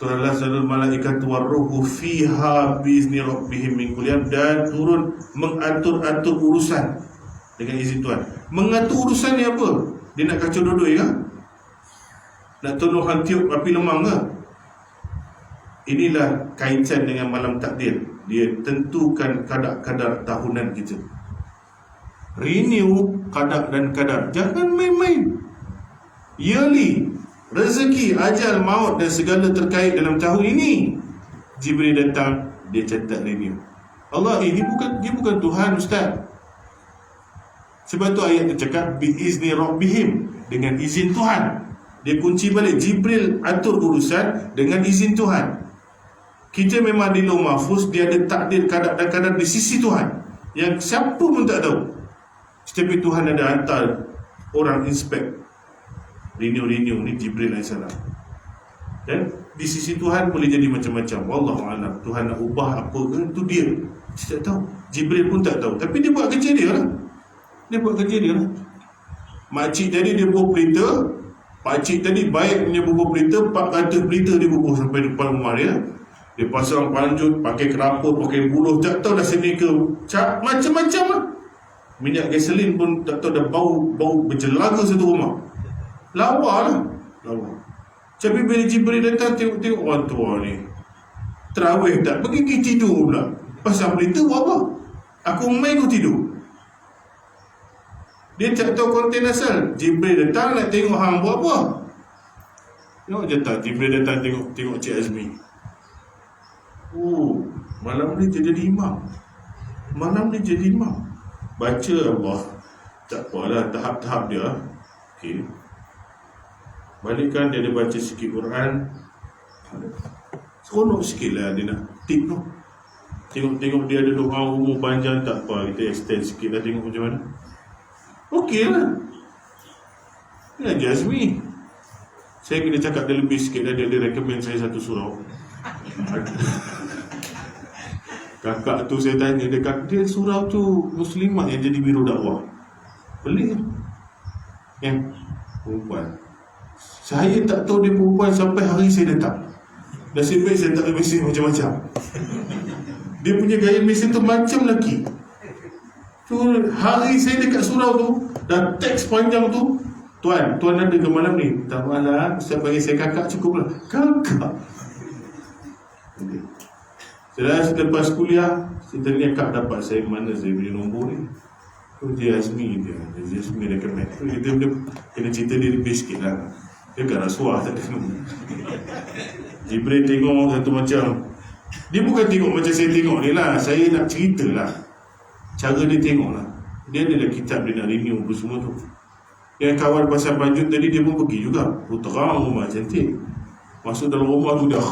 Turunlah salul malaikat warruhu fiha biizni rabbihim min kulli amr, dan turun mengatur-atur urusan dengan izin Tuhan. Mengatur urusan ni apa? Dia nak kacau dua-dua ya? Nak tolong hang tiup api lemang ke? Inilah kaitan dengan malam takdir. Dia tentukan kadar-kadar tahunan kita. Renew kadar dan kadar. Jangan main-main. Yearly, rezeki, ajal, maut dan segala terkait dalam tahun ini, Jibril datang, dia catat renew. Allah ini bukan Tuhan ustaz. Sebab tu ayat tu cakap biizni rabbihim, dengan izin Tuhan. Dia kunci balik, Jibril atur urusan dengan izin Tuhan. Kita memang di lauh mahfuz, dia ada takdir kadar dan kadar di sisi Tuhan yang siapa pun tak tahu. Tetapi Tuhan ada hantar orang inspect renew ni Jibril AS. Dan di sisi Tuhan boleh jadi macam-macam. Wallahualam. Tuhan nak ubah apa ke, itu dia. Saya tak tahu. Jibril pun tak tahu. Tapi dia buat kerja dia lah. Makcik tadi dia bubuh pelita. Pakcik tadi baik punya bubuh pelita, 400 pelita dia bubuh sampai depan rumah dia. Dia pasang panjut, pakai kelapa, pakai buluh, tak tahu dah seni ke macam-macam lah. Minyak gasolin pun tak tahu dah bau berjelaga satu rumah. Lawa lah. Tapi bila Jibril datang, tengok orang tua ni terawih tak, pergi tidur pula. Pasang pelita buat apa? Aku main kau tidur. Dia tak tahu konten asal. Jibril datang nak tengok hang buat apa. Tengok je tak, Jibril datang tengok Cik Azmi. Malam ni jadi imam. Baca Allah. Tak apalah, tahap-tahap dia. Okey. Balikkan dia ada baca sikit Quran. Seronok sikit lah dia nak tip tu. Tengok dia ada doa umur panjang, tak apa, kita extend sikit lah, tengok macam mana. Okey lah. Ya, Jazmi. Saya kena cakap dia lebih sikit lah, dia recommend saya satu surau. Kakak tu saya tanya, dia surau tu Muslimat yang jadi biro dakwah. Pelik kan? Perempuan. Saya tak tahu dia perempuan sampai hari saya datang. Nasib baik saya tak ada mesin macam-macam. Dia punya gaya mesin tu macam lelaki. So, hari saya dekat surau tu, dah teks panjang tu, Tuan ada ke malam ni? Tak malam, Ustaz panggil saya kakak cukup lah. Kakak. Okay. Selepas kuliah, saya tanya kak dapat saya mana saya punya nombor ni. Tu dia Azmi recommend. Dia kena cerita dia lebih sikit lah. Dia kan rasuah tak ada. Jibril tengok satu macam. Dia bukan tengok macam saya tengok ni lah. Saya nak cerita lah cara dia tengok lah. Dia adalah kitab dia nak renew tu semua tu. Yang kawan pasal Banjut tadi dia pun pergi juga. Terang rumah cantik. Masuk dalam rumah tu dah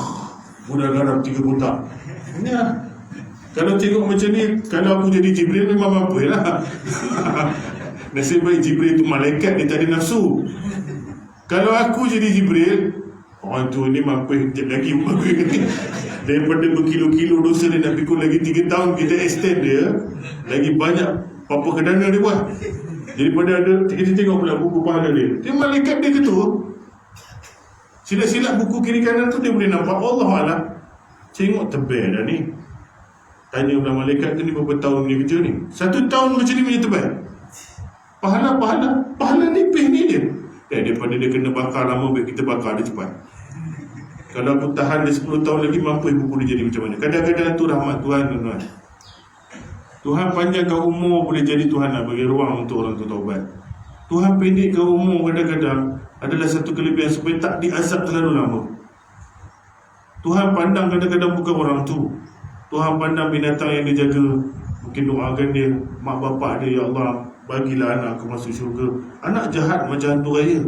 budak garam 3 kotak. Ya. Kalau tengok macam ni, kalau aku jadi Jibril memang mampu lah. Nasib baik Jibril tu malaikat, dia tak ada nafsu. Kalau aku jadi Jibril, orang tu ni mampu lagi mampu ni. Daripada berkilo-kilo dosa dia nak pikul lagi 3 tahun, kita extend dia lagi banyak apa kedana dia buat. Daripada ada, kita tengok pula buku pahala dia. Dia malaikat dia ketua. Silap-silap buku kiri kanan tu dia boleh nampak. Allah Allah. Tengok tebal dah ni. Tanya pula malaikat tu ni berapa tahun dia kerja ni. 1 tahun macam ni punya tebal. Pahala nipis ni dia. Daripada dia kena bakar lama, baik kita bakar dia cepat. Kalau aku tahan dia 10 tahun lagi, mampu buku dia jadi macam mana. Kadang-kadang tu rahmat Tuhan, tuan-tuan. Tuhan panjangkan umur, boleh jadi Tuhan nak bagi ruang untuk orang tu taubat. Tuhan pendekkan umur kadang-kadang adalah satu kelebihan supaya tak diazab terlalu lama. Tuhan pandang kadang-kadang bukan orang tu. Tuhan pandang binatang yang dia jaga. Mungkin doakan dia, mak bapak dia, ya Allah, bagilah anak aku masuk syurga. Anak jahat macam hantu raya.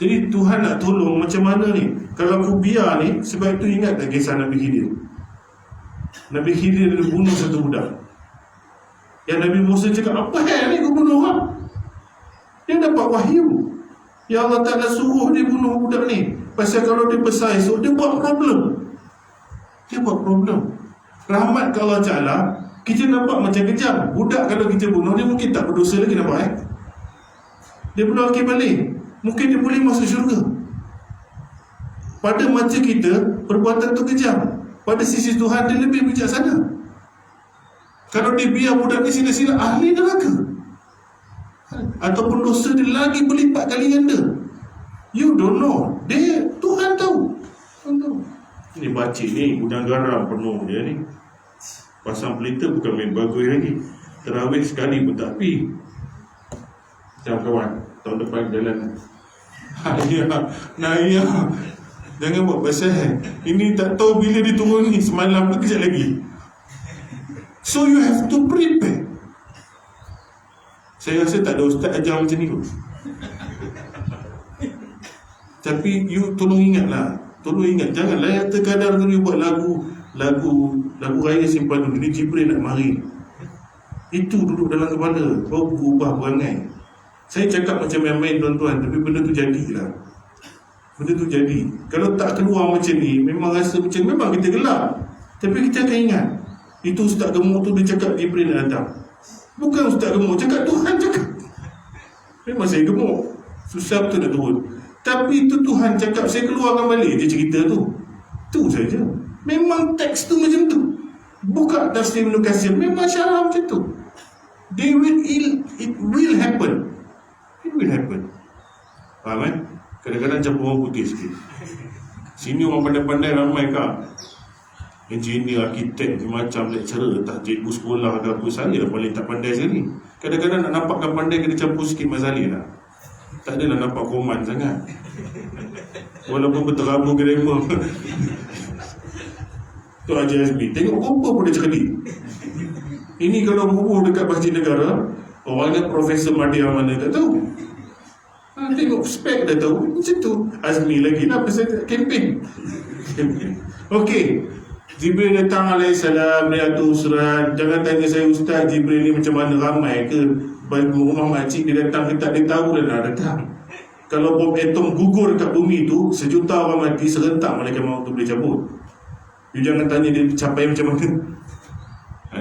Jadi Tuhan nak tolong macam mana ni? Kalau aku biar ni, sebab itu ingat tak kisah Nabi Khidir. Nabi Khidir dia bunuh satu budak. Yang Nabi Musa cakap, apa hal ni kau bunuh orang? Dia dapat wahyu. Ya Allah Ta'ala suruh dia bunuh budak ni. Pasal kalau dia besar esok, dia buat problem. Rahmat ke Allah Ta'ala, kita nampak macam kejam. Budak kalau kita bunuh, dia mungkin tak berdosa lagi, nampak Dia bunuh lagi balik, mungkin dia boleh masuk syurga. Pada mata kita, perbuatan tu kejam. Pada sisi Tuhan, dia lebih bijaksana. Kalau dia biar budak ni sila-sila ahli neraka, ataupun dosa dia lagi berlipat kali ganda, you don't know. Tuhan tahu. Ni bacik ni, gudang garam penuh dia ni. Pasang pelita bukan main bagus lagi. Terawih sekali pun tak pergi. Macam kawan, tahun depan jalan Naya, jangan buat pasal ini tak tahu bila dia turun ni. Semalam ke kejap lagi. So you have to prepare. Saya rasa tak ada ustaz ajar macam ni kot. Tapi you tolong ingatlah. Janganlah yang terkadang tu you buat lagu raya simpan dulu. Ni Jibril nak mari. Itu duduk dalam kepala. Kau berubah perangai. Saya cakap macam main-main tuan-tuan, tapi benda tu jadilah. Kalau tak keluar macam ni, memang rasa macam, memang kita gelap. Tapi kita akan ingat, itu ustaz gemuk tu dia cakap Jibril nak datang. Bukan ustaz gemuk cakap, Tuhan cakap. Memang saya gemuk, susah betul nak turun. Tapi itu Tuhan cakap, saya keluarkan balik je cerita tu. Itu saja. Memang teks tu macam tu. Buka tafsir Ibn Katsir, memang syarah macam tu. It will happen. Faham Kadang-kadang campur orang putih sikit. Sini orang pandai-pandai ramai kak. Engineer, arkitek, macam lecturer, tak cikgu sekolah ke apa. Saya paling tak pandai sekali. Kadang-kadang nak nampakkan pandai, kena campur sikit mazalin lah. Tak adalah nampak koman sangat. Walaupun berterabur grammar. Tu Haji Azmi, tengok apa pun dia cekali. Ini kalau bubuh dekat Masjid Negara, orangnya Profesor Madya mana tak tahu. Tengok spek dah tahu. Macam tu Azmi lagi lah pasal kempen. Okey, Jibril datang alaihissalam, dia atur surat. Jangan tanya saya, Ustaz Jibril ni macam mana, ramai ke rumah makcik dia datang ke tak, dia tahu dah nak datang. Kalau bom atom gugur dekat bumi tu, 1 juta orang mati serentak, malaikat maut tu boleh cabut. You jangan tanya dia capai macam mana.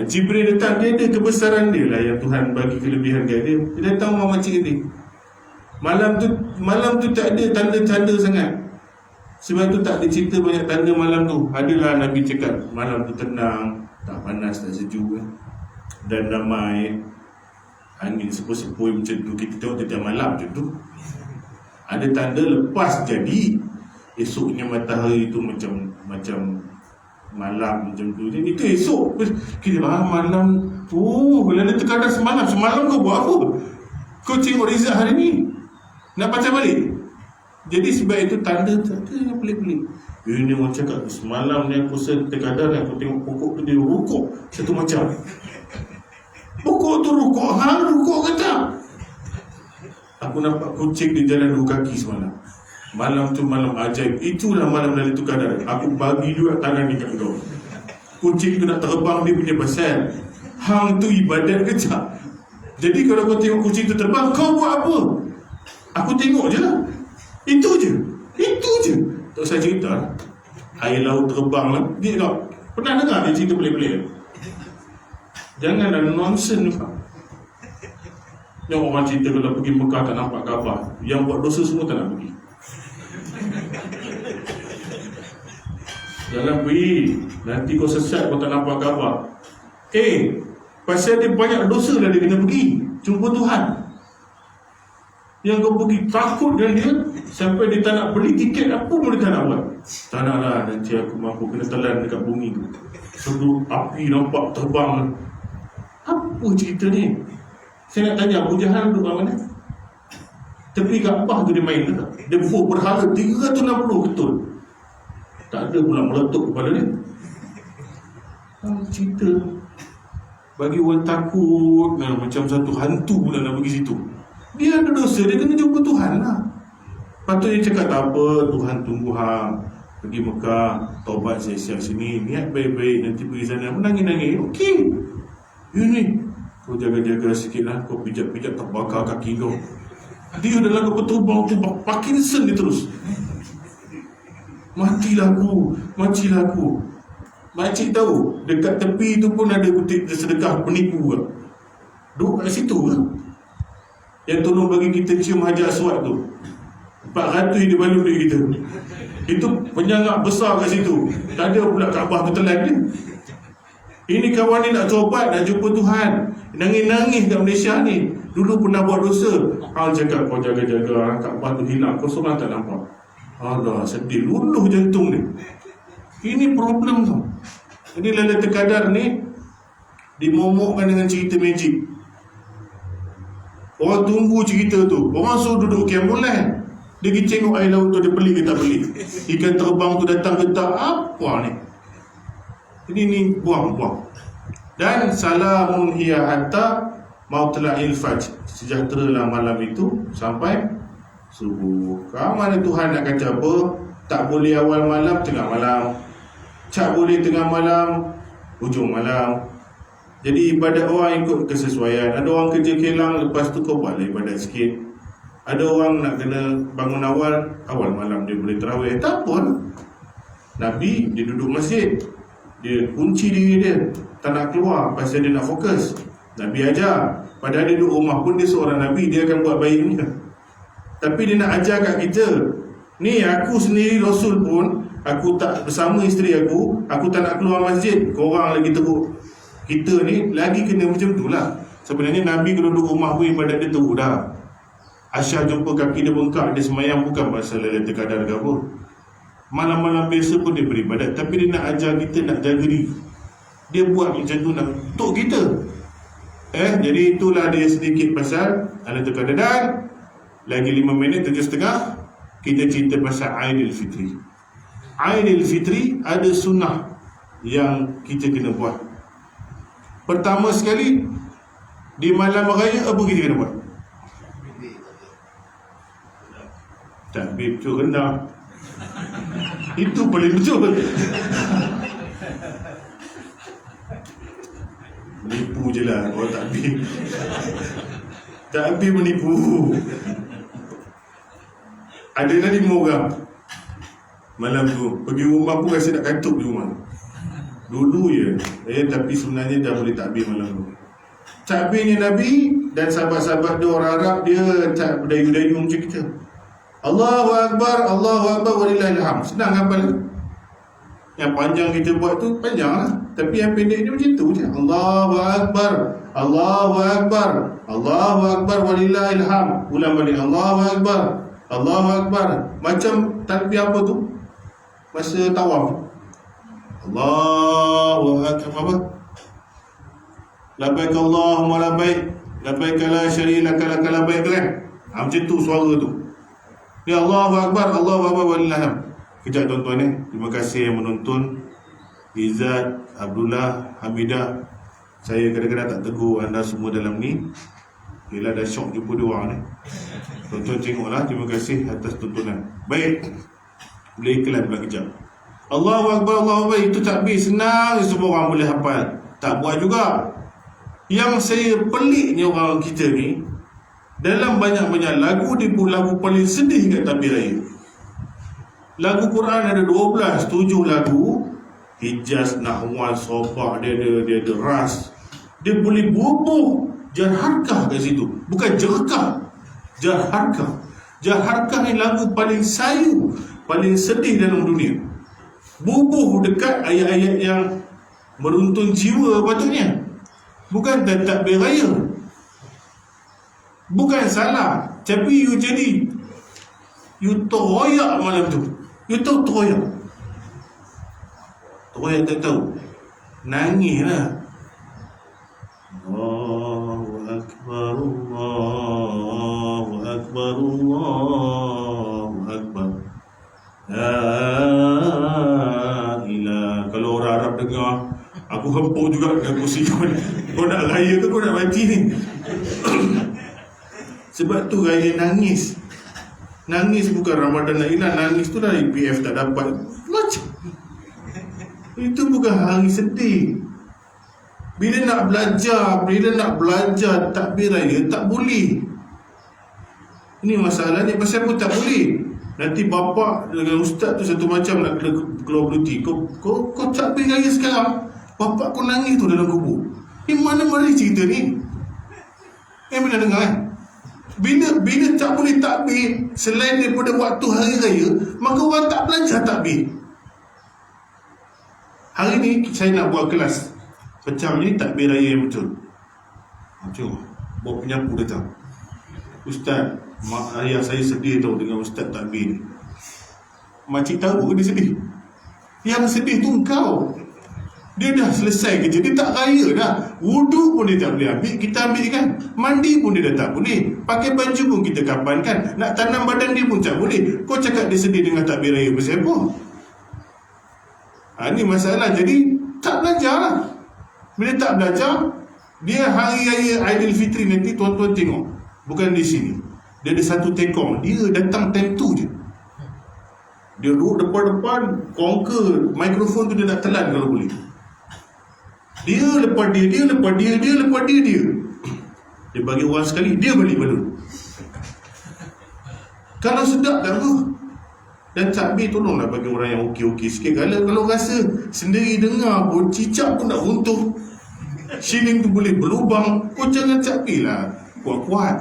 Jibril datang, dia ada kebesaran dia lah yang Tuhan bagi kelebihan kat dia. Dia datang rumah makcik dia. Malam tu tak ada tanda-tanda sangat. Sebab tu tak ada cerita banyak tanda malam tu. Adalah Nabi cakap malam tu tenang, tak panas, tak sejuk, dan damai. Angin sepoi-sepoi macam tu. Kita tengok tiap malam macam tu. Ada tanda lepas jadi, esoknya matahari tu macam malam macam tu. Jadi itu esok. Kita malam tu, bila ada tekanan semalam kau buat apa? Kau tengok result hari ni, nak baca balik. Jadi sebab itu tanda yang pelik-pelik. Ini orang cakap, semalam ni aku terkadang aku tengok pokok tu dia rukuk satu macam. Pokok tu rukuk, rukuk ke tak? Aku nampak kucing di jalan 2 kaki semalam. Malam tu malam ajaib. Itulah malam dari tu kadar. Aku bagi juga tangan ni kat kau. Kucing tu nak terbang, dia punya pasal. Hang tu ibadat ke tak? Jadi kalau kau tengok kucing tu terbang, kau buat apa? Aku tengok je lah. Itu je. Tak saya cerita lah. Air laut terbang lah. Dia kau pernah dengar dia cerita pelik-pelik? Janganlah nonsen ni. Yang orang cerita kalau pergi Mekah tak nampak Kaabah, yang buat dosa semua tak nak pergi. Jangan pergi, nanti kau sesat, kau tak nampak Kaabah. Pasal dia banyak dosa lah dia kena pergi jumpa Tuhan. Yang kau pergi takut dengan dia sampai dia tak nak beli tiket apa pun dia tak nak buat. Tak nak lah, nanti aku mampu kena telan dekat bumi tu. Sebelum api nampak terbang. Apa cerita ni? Saya nak tanya, Abu Jahal duduk kat mana? Tepi Kaabah tu dia main ke tak? Dia buat berhala 360 betul. Tak ada pula meletup kepala dia. Cerita bagi orang takut, macam satu hantu pula nak pergi situ. Dia ada dosa, dia kena jumpa Tuhan lah. Patut dia cakap tak apa, Tuhan tunggu hang pergi Mekah, taubat siap-siap sini, niat baik-baik, nanti pergi sana menangis-nangis. Okey, ini kau jaga-jaga sikit lah, kau pijak-pijak tak bakar kaki kau. Dia dalam kau bertubang tu Parkinson dia terus. Matilah aku. Makcik tahu dekat tepi tu pun ada kutip sedekah penipu ke? Duduk kat situ ke? Yang tolong bagi kita cium Hajar Aswad tu, 400 dia balun duit kita. Itu penyangak besar kat situ. Tak ada pula Kaabah tu telan dia. Ini kawan ni nak tobat, nak jumpa Tuhan, nangis-nangis kat Malaysia ni. Dulu pernah buat dosa. Hang cakap kau jaga-jaga, Kaabah tu hilang, kau seorang tak nampak. Alah, sedih, luluh jantung ni. Ini problem tu. Ini Lailatul Qadar ni dimomokkan dengan cerita magic. Orang tunggu cerita tu. Orang suruh duduk kiamulan. Dia pergi tengok air laut tu, dia pelik ke tak pelik. Ikan terbang tu datang ke tak, apa ni? Ini buang-buang. Dan salamun hiya hatta mautla'il fajr. Sejahteralah malam itu sampai subuh. Kalau mana Tuhan nak kata apa, tak boleh awal malam, tengah malam. Tak boleh tengah malam, hujung malam. Jadi ibadat orang ikut kesesuaian. Ada orang kerja kelang, lepas tu kau buatlah ibadat sikit. Ada orang nak kena bangun awal malam dia boleh tarawih. Tak pun. Nabi dia duduk masjid, dia kunci diri dia, tak nak keluar pasal dia nak fokus. Nabi ajar. Padahal dia duduk rumah pun dia seorang Nabi, dia akan buat baiknya. Tapi dia nak ajar kat kita. Ni aku sendiri Rasul pun, aku tak bersama isteri aku tak nak keluar masjid. Korang lagi teruk. Kita ni lagi kena macam tu lah. Sebenarnya Nabi kalau duduk rumah pun ibadat dia teruk dah. Aisyah jumpa kaki dia bengkak, dia semayang bukan pasal Lailatul Qadar ke apa. Malam-malam biasa pun dia beribadat. Tapi dia nak ajar kita nak jaga diri. Dia buat macam tu nak untuk kita. Jadi itulah dia sedikit pasal Lailatul Qadar. Dan lagi 5 minit, 7.30 kita cerita pasal Aidilfitri. Aidilfitri ada sunnah yang kita kena buat. Pertama sekali, di malam raya apa kita kena buat? Takbir betul rendah. Itu paling betul. Menipu je lah orang takbir. Takbir menipu. Ada dah 5 orang malam tu pergi rumah pun rasa nak kantuk di rumah. Dulu je tapi sebenarnya dah boleh takbir malam tu. Takbirnya Nabi dan sahabat-sahabat dia orang Arab, dia tak berdayu-dayu macam kita. Allahu Akbar, Allahu Akbar, walillahil hamd. Senang hafal. Yang panjang kita buat tu panjang lah, tapi yang pendek ni macam tu je. Allahu Akbar, Allahu Akbar, Allahu Akbar, walillahil hamd. Ulang balik, Allahu Akbar, Allahu Akbar. Macam takbir apa tu? Masa tawaf. Allahu Akbar apa? Labbaik Allahumma labbaik, labbaik la syarika laka labbaik kan? Macam tu suara tu. Ya Allahu Akbar, Allahu Akbar, walillahil hamd. Kejap tuan-tuan terima kasih yang menonton. Izzat, Abdullah, Hamidah, saya kadang-kadang tak tegur anda semua dalam ni. Yelah dah syok jumpa dia orang ni. Tuan-tuan tengoklah, terima kasih atas tontonan. Baik, boleh iklan pula kejap. Allahu Akbar, Allahu Akbar, itu takbir senang, semua orang boleh hafal. Tak buat juga. Yang saya peliknya orang kita ni, dalam banyak-banyak lagu, dia pun lagu paling sedih kat takbir raya. Lagu Quran ada 12, 7 lagu. Hijaz, Nahwan, Sobah, dia ada ras. Dia boleh bubuh jarharkah kat situ. Bukan jerkah, jarharkah. Jarharkah ni lagu paling sayu, paling sedih dalam dunia. Bubuh dekat ayat-ayat yang meruntun jiwa patutnya. Bukan takbir raya. Bukan salah, tapi you teroyak malam tu. You tahu teroyak? Teroyak tak tahu. Nangis lah. Allahu Akbar, Allahu Akbar, Allahu Akbar. La ilah. Kalau orang Arab dengar, aku hempuk juga dengan kursi kau ni. Kau nak raya ke kau nak mati ni? Sebab tu raya nangis. Nangis bukan Ramadan nak hilang. Nangis tu dah IPF tak dapat. Macam itu bukan hari sedih. Bila nak belajar takbir raya, tak boleh. Ini masalah ni. Pasal pun tak boleh. Nanti bapak dengan ustaz tu satu macam nak keluar berhenti. Kau takbir raya sekarang, bapak kau nangis tu dalam kubur. Mana cerita ni? Bila dengar kan? Bila tak boleh takbir selain daripada waktu hari raya, maka orang tak belajar takbir. Hari ni saya nak buat kelas macam ni, takbir raya yang betul. Macam bawa penyapu datang, Ustaz, mak ayah saya sedih tau dengan ustaz takbir ni. Makcik tahu ke dia sedih? Yang sedih tu engkau. Dia dah selesai kerja, dia tak raya dah. Wuduk pun dia tak boleh ambil, kita ambil kan. Mandi pun dia dah tak boleh. Pakai baju pun kita kapankan. Nak tanam badan dia pun tak boleh. Kau cakap dia sedih dengan takbir raya pasal apa? Ini masalah. Jadi tak belajar lah. Bila tak belajar, dia hari raya Aidilfitri nanti tuan-tuan tengok. Bukan di sini, dia ada satu tekong, dia datang time tu je. Dia duduk depan-depan, conquer mikrofon tu, dia nak telan kalau boleh. Dia lepas dia. Dia bagi orang sekali, dia balik balon. Kalau sedap tak apa. Dan takbir tolonglah bagi orang yang okey-okey sikit. Kalau rasa sendiri dengar pun, cicak pun nak runtuh, shilling tu boleh berlubang, kau jangan takbir lah kuat-kuat.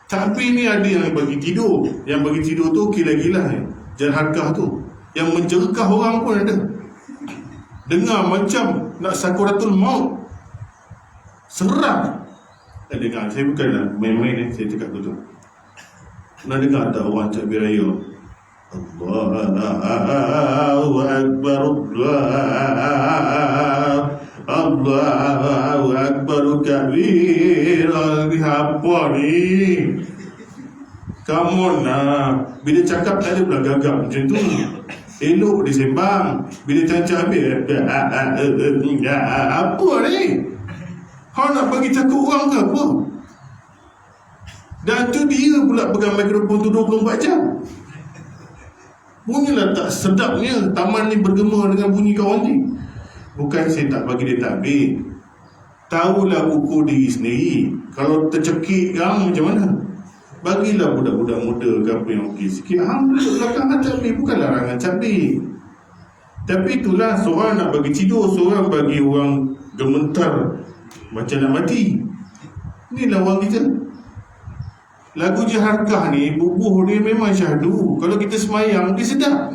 Takbir ni ada yang bagi tidur. Yang bagi tidur tu gila-gila jarharkah tu. Yang menjerkah orang pun ada. Dengar macam nak sakaratul maut, seram. Tak dengar, saya bukanlah main-main saya cakap tu. Pernah dengar tak orang takbir raya? Allahu Akbar, Allahu Akbar kabira. Ni apa ni? Come on lah. Bila cakap tak ada pula gagap macam tu. Elok dia sembang. Bila cancak habis, apa ni? Kau nak bagi takut orang ke apa? Dan tu dia pula pegang mikrofon tu 24 jam. Bunyilah tak sedapnya taman ni bergema dengan bunyi kawan ni. Bukan saya tak bagi dia takbir. Tahulah ukur diri sendiri. Kalau tercekik kan macam mana? Bagilah budak-budak muda ke apa yang okey sikit. Hang duduk belakang takbir, bukan larangan takbir. Tapi itulah, seorang nak bagi tidur, seorang bagi orang gemetar macam nak mati. Inilah orang kita. Lagu Jaharkah ni bubuh dia memang syahdu. Kalau kita semayang dia sedap.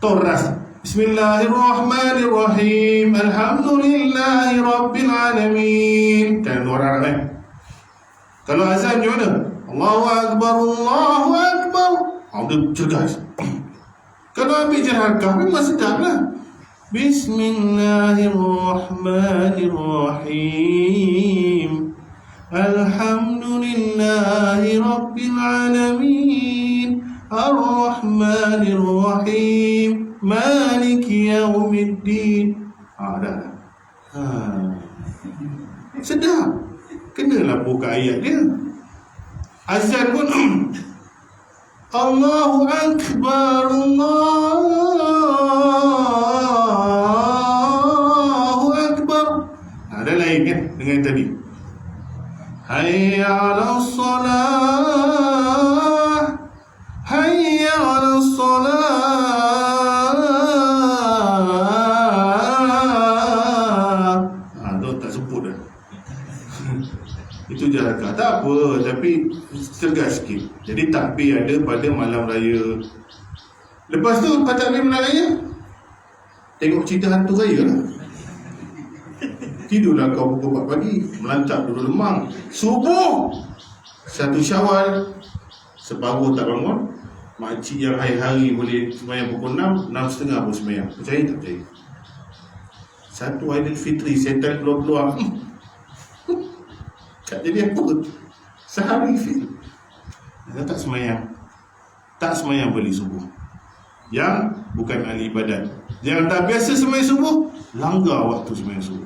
Toras. Bismillahirrahmanirrahim. Alhamdulillahi Rabbil Alamin. Kan orang Arab. Kalau azan macam mana? Allahu Akbar, Allahu Akbar. Dia cergas. Kalau ambil Jaharkah memang sedap lah. Bismillahirrahmanirrahim. Alhamdulillahi Rabbil Alamin. Ar-Rahmanir-Rahim. Maliki Yawmiddin. Dah. Sedap. Kenalah buka ayat dia. Azan pun Allahu Akbar, Allahu Akbar. Ada lain kan dengan tadi. Hayya 'alas salah, hayya 'alas salah. Tu tak sebut dah. Itu Jaharkah. Tak apa, tapi cergas sikit. Jadi takbir ada pada malam raya. Lepas tu lepas takbir malam raya, tengok cerita hantu raya lah. Tidurlah kau pukul 4 pagi, melantap duduk lemang. Subuh 1 Syawal, separuh tak bangun. Makcik yang hari-hari boleh semayang pukul 6, 6.30 pun semayang. Percaya tak percaya? Satu Aidilfitri, setan keluar-keluar. Tak jadi apa? Sehari fil. Dia tak semayang. Tak semayang beli subuh. Yang bukan ahli ibadat. Yang dah biasa semayang subuh, langgar waktu semayang subuh.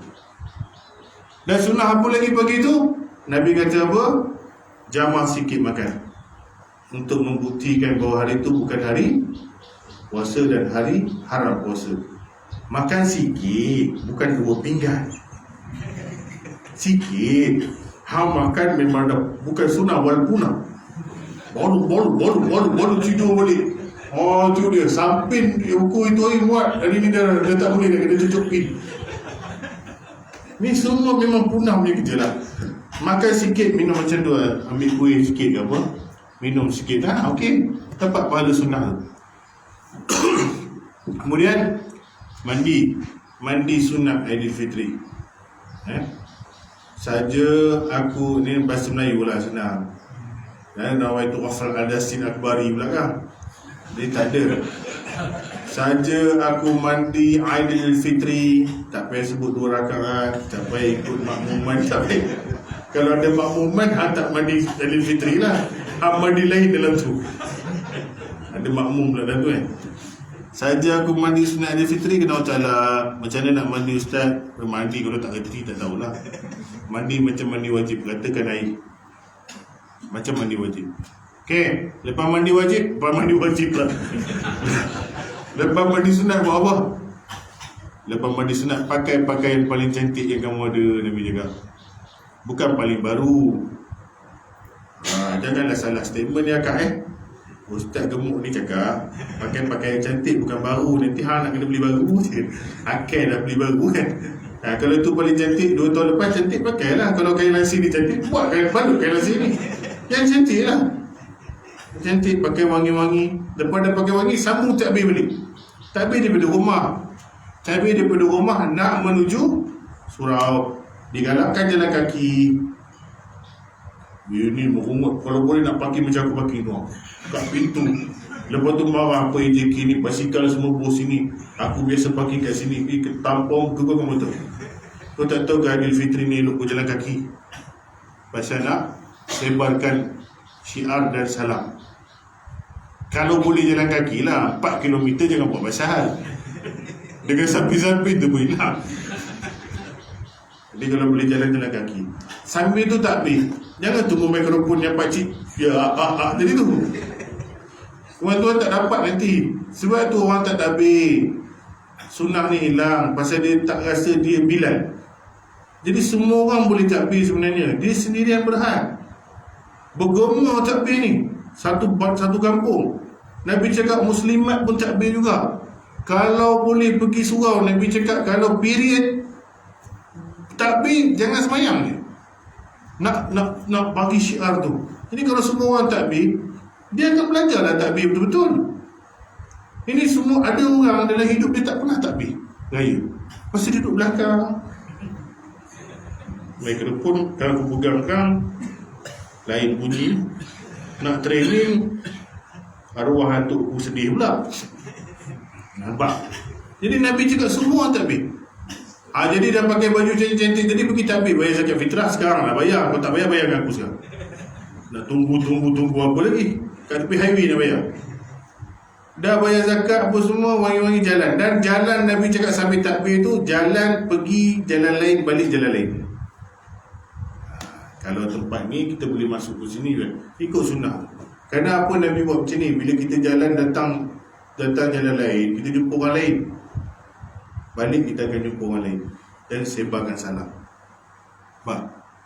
Dan sunnah apa lagi pagi tu? Nabi kata apa? Jamah sikit makan. Untuk membuktikan bahawa hari itu bukan hari puasa dan hari haram puasa. Makan sikit, bukan 2 pinggan. Sikit. Hang makan memang dah bukan sunnah wal punah. Baru tidur balik. Oh tu dia, sampin buku itu hari muat. Hari ni dah tak boleh, dah kena cucuk pin. Ni semua memang punah punya kerja lah. Makan sikit, minum macam tu lah. Ambil kuih sikit ke apa, minum sikit lah, okey, dapat pahala sunnah. Kemudian mandi sunat Aidilfitri. Saja aku ni bahasa Melayu lah senang. Nawaitu afal adasin akbari belakang. Dia tak ada. Saja aku mandi Aidilfitri, tak payah sebut 2 rakaat, tak payah ikut makmuman, tak payah. Kalau ada makmuman, tak mandi Aidilfitri lah. Mandi lain dalam tu. Ada makmum pula dalam tu Saja aku mandi sunat Aidilfitri, kena ucaplah macam mana nak mandi ustaz. Mandi kalau tak kerti tak tahulah. Mandi macam mandi wajib, katakan air macam mandi wajib. Okey, lepas mandi wajib lah. Lepas mandi sunat buat apa? Lepas mandi sunat, pakai pakaian paling cantik yang kamu ada, Nabi cakap. Bukan paling baru. Janganlah salah statement ni akak Ustaz gemuk ni cakap pakai pakaian cantik bukan baru. Nanti hang nak kena beli baru je. Akal nak beli baru kan. Kalau itu paling cantik 2 tahun lepas, cantik pakailah. Kalau kain nasi ni cantik, buat kain baru kain nasi ni. Yang cantik lah. Cantik, pakai wangi-wangi. Lepas dah pakai wangi, sambung takbir balik. Takbir daripada rumah. Takbir daripada rumah nak menuju surau. Digalakkan jalan kaki. Ini merungut. Kalau boleh nak parking macam aku parking tu, kat pintu. Lepas tu marah, apa AJK ni, basikal semua bos sini. Aku biasa parking kat sini. Ke tampung ke kau betul. Kau tak tahu ke Aidilfitri ni elok berjalan kaki. Pasal nak sebarkan syiar dan salam. Kalau boleh jalan kaki lah, 4 km jangan buat pasal. Dengan sapi-sapi tu boleh lah. Jadi kalau boleh jalan-jalan kaki, sambil tu takbir. Jangan tunggu mikrofon yang pakcik jadi tu. Tuan-tuan tak dapat nanti. Sebab tu orang tak takbir. Sunnah ni hilang pasal dia tak rasa dia Bilal. Jadi semua orang boleh takbir sebenarnya. Dia sendiri yang berhad. Bergema takbir ni. Satu kampung. Nabi cakap muslimat pun takbir juga. Kalau boleh pergi surau, Nabi cakap kalau period takbir jangan semayang ni. Nak bagi syiar tu. Jadi kalau semua orang takbir, dia akan belajarlah takbir betul-betul. Ini semua ada orang dalam hidup dia tak pernah takbir raya. Masih duduk belakang. Mikrofon kalau aku pegang lain bunyi. Nak training, arwah hantu aku sedih pula. Nampak? Jadi Nabi cakap semua orang takbir. Jadi dah pakai baju cantik-cantik tadi pergi takbir, bayar zakat fitrah sekarang lah bayar. Kalau tak bayar dengan aku sekarang. Nak tunggu apa lagi? Kat tepi highway nak bayar. Dah bayar zakat apa semua, wangi-wangi jalan. Dan jalan Nabi cakap sambil takbir tu, jalan pergi jalan lain, balik jalan lain. Kalau tempat ni kita boleh masuk ke sini kan, ikut sunnah. Kerana apa Nabi buat macam ni? Bila kita jalan datang jalan lain, kita jumpa orang lain, balik kita akan jumpa orang lain dan sebarkan salam.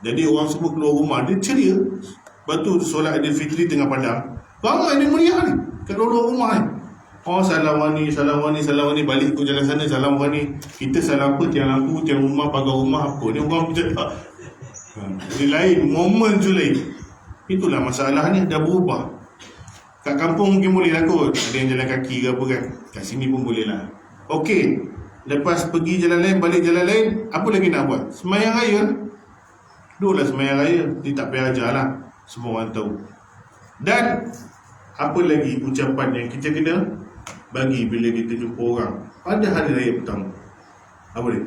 Jadi orang semua keluar rumah dia ceria. Lepas tu solat Aidilfitri tengah padam, ramai dia meriah ni kat luar rumah ni. Oh salam wani, balik ke jalan sana salam wani. Kita salam apa, tiang lampu, tiang rumah, pagar rumah apa ni orang bercakap. Jadi lain, momen tu lain. Itulah masalah ni, dah berubah. Kat kampung mungkin boleh lah kot, ada yang jalan kaki ke apa kan. Kat sini pun boleh lah. Okey, lepas pergi jalan lain, balik jalan lain, apa lagi nak buat? Semayang raya. Dua lah semayang raya. Dia tak payah ajar lah, semua orang tahu. Dan apa lagi ucapan yang kita kena bagi bila kita jumpa orang pada hari raya pertama? Apa dia?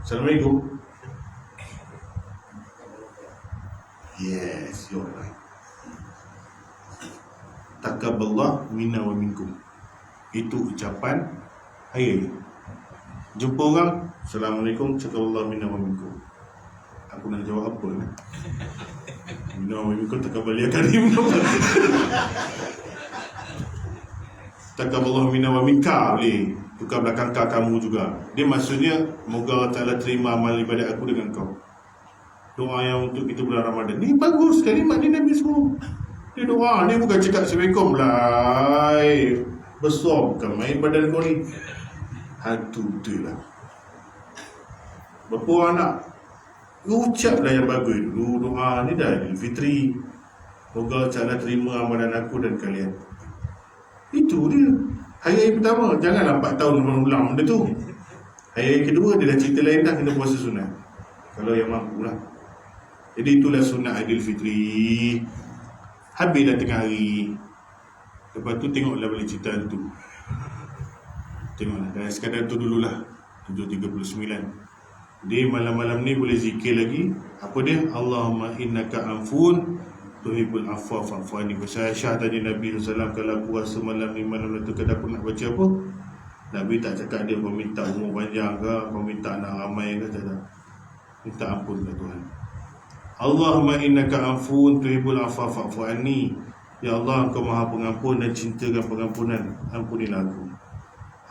Assalamualaikum. Yes, you're right. Taqabbalallahu minna wa minkum. Itu ucapan hari. Jumpa orang, Assalamualaikum, taqabbalallahu minna wa minkum. Aku nak jawab apa ni? Minna wa minkum taqabbal ya karim. Taqabbalallahu minna wa minka boleh. Tukar belakang kamu juga. Dia maksudnya moga Allah Ta'ala terima amal ibadat aku dengan kau. Doa yang untuk kita bulan Ramadan ni bagus, kalimat ni Nabi semua. Dia doa, dia bukan cakap Assalamualaikum lah, besar bukan main badan kau ni. Hantu tu lah. Berapa anak ucaplah yang bagus dulu. Doa ni dah Aidilfitri, moga Allah Ta'ala terima amalan aku dan kalian. Itu dia. Hari pertama, janganlah 4 tahun ulang benda tu. Hari kedua, dia dah cerita lain dah, kena puasa sunat. Kalau yang mampu lah. Jadi itulah sunat Aidilfitri. Habis dah tengah hari. Lepas tu tengoklah balik cerita tu. Tengoklah, dan sekadar tu dululah 7.39. Dia malam-malam ni boleh zikir lagi. Apa dia? Allahumma innaka anfun tuhibul afwa fa'fu anni. Aisyah tanya Nabi SAW, kalau aku rasa malam ni malam tu kada pun nak baca apa, Nabi tak cakap dia kau minta umur panjang ke, kau minta anak ramai ke, tak. Minta ampun ke Tuhan. Allahumma innaka anfun tuhibul afwa fa'fu anni. Ya Allah, Engkau Maha Pengampun dan cintakan pengampunan, ampunilah aku.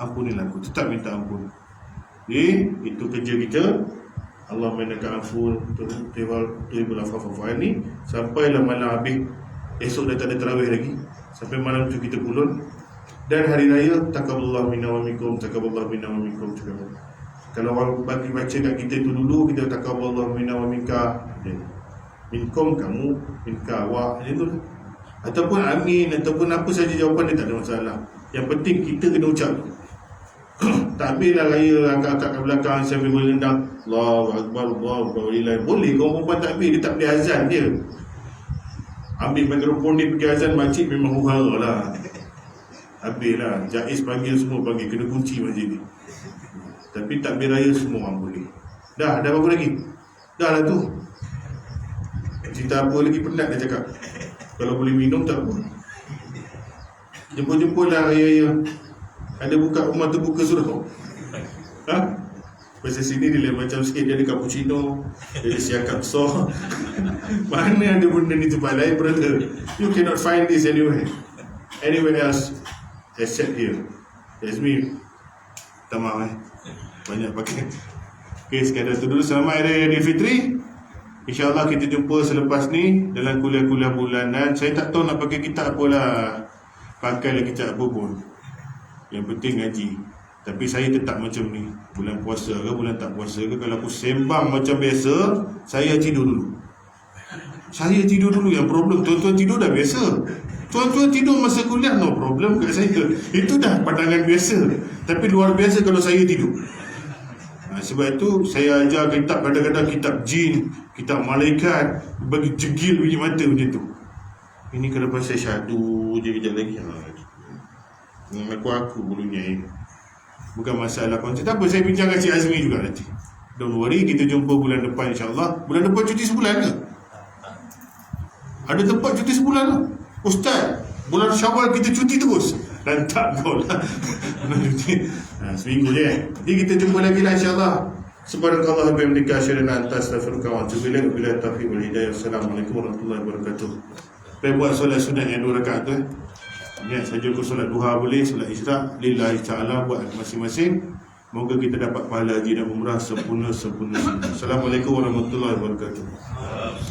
Ampunilah aku, tetap minta ampun. Itu kerja kita. Allahumma innaka anfun tuhibul afwa fa'fu anni. Sampailah malam habis. Esok dah tak ada tarawih lagi. Sampai malam tu kita kulun. Dan hari raya taqabbalallahu minna wa minkum, taqabbalallahu minna wa minkum. Kalau orang bagi baca kat kita tu dulu, kita taqabbalallahu minna wa minka. Minkum kamu, minka awak, macam tu. Ataupun amin, ataupun apa saja jawapan dia tak ada masalah. Yang penting kita kena ucap. Takbirlah raya angkat-angkat ke belakang sambil berendang Allahu Akbar, Allahu Akbar. Boleh kau perempuan takbir, dia tak boleh azan dia. Ambil mikrofon dia pergi azan masjid memang huru-hara lah. Habislah, Jaiz panggil semua panggil, kena kunci masjid ni. Tapi takbir raya semua orang boleh. Dah berapa lagi? Dah lah tu. cerita apa lagi penat dia cakap. Kalau boleh minum tak apa. Jemput-jemput lah raya-raya. Ada buka rumah terbuka sudah. Ha? Pasal sini dia lain macam sikit. Dia ada cappuccino, dia ada siakap so. Mana ada benda ni tempat lain, brother? You cannot find this anywhere else except here. That's me. Tak maaf banyak pakai. Okay, sekadar tu dulu. Selamat Hari Raya Aidilfitri. InsyaAllah kita jumpa selepas ni dalam kuliah-kuliah bulanan. Saya tak tahu nak pakai kitab apalah. Pakailah kitab apa pun, yang penting ngaji. Tapi saya tetap macam ni. Bulan puasa ke bulan tak puasa ke, kalau aku sembang macam biasa, saya tidur dulu. Saya tidur dulu. Yang problem tuan-tuan tidur dah biasa. Tuan-tuan tidur masa kuliah, no problem kat saya. Itu dah pandangan biasa. Tapi luar biasa kalau saya tidur. Sebab itu saya ajar kitab, kadang-kadang kitab jin, kitab malaikat, bagi jegil bunyi mata macam tu. Ini kalau pasal syahdu je kejap lagi. Aku bulunya ini. Bukan masalah konsep. Tak apa, saya bincang dengan Cik Azmi juga nanti. Don't worry, kita jumpa bulan depan insyaAllah. Bulan depan cuti sebulan ke? Ada tempat cuti sebulan ke? Ustaz, bulan Syawal kita cuti terus. Lantak kau lah. Seminggu je. Jadi kita jumpa lagi lah insyaAllah. Subhanakallah wa bihamdika asyhadu an la ilaha illa anta astaghfiruka wa atubu ilaik. Wabillahi taufiq wal hidayah. Assalamualaikum warahmatullahi wabarakatuh. Baik, buat solat sunat yang 2 rakaat tu. Niat saja ke solat duha boleh, solat isyraq lillahi ta'ala buat masing-masing. Moga kita dapat pahala haji dan umrah sempurna. Assalamualaikum warahmatullahi wabarakatuh.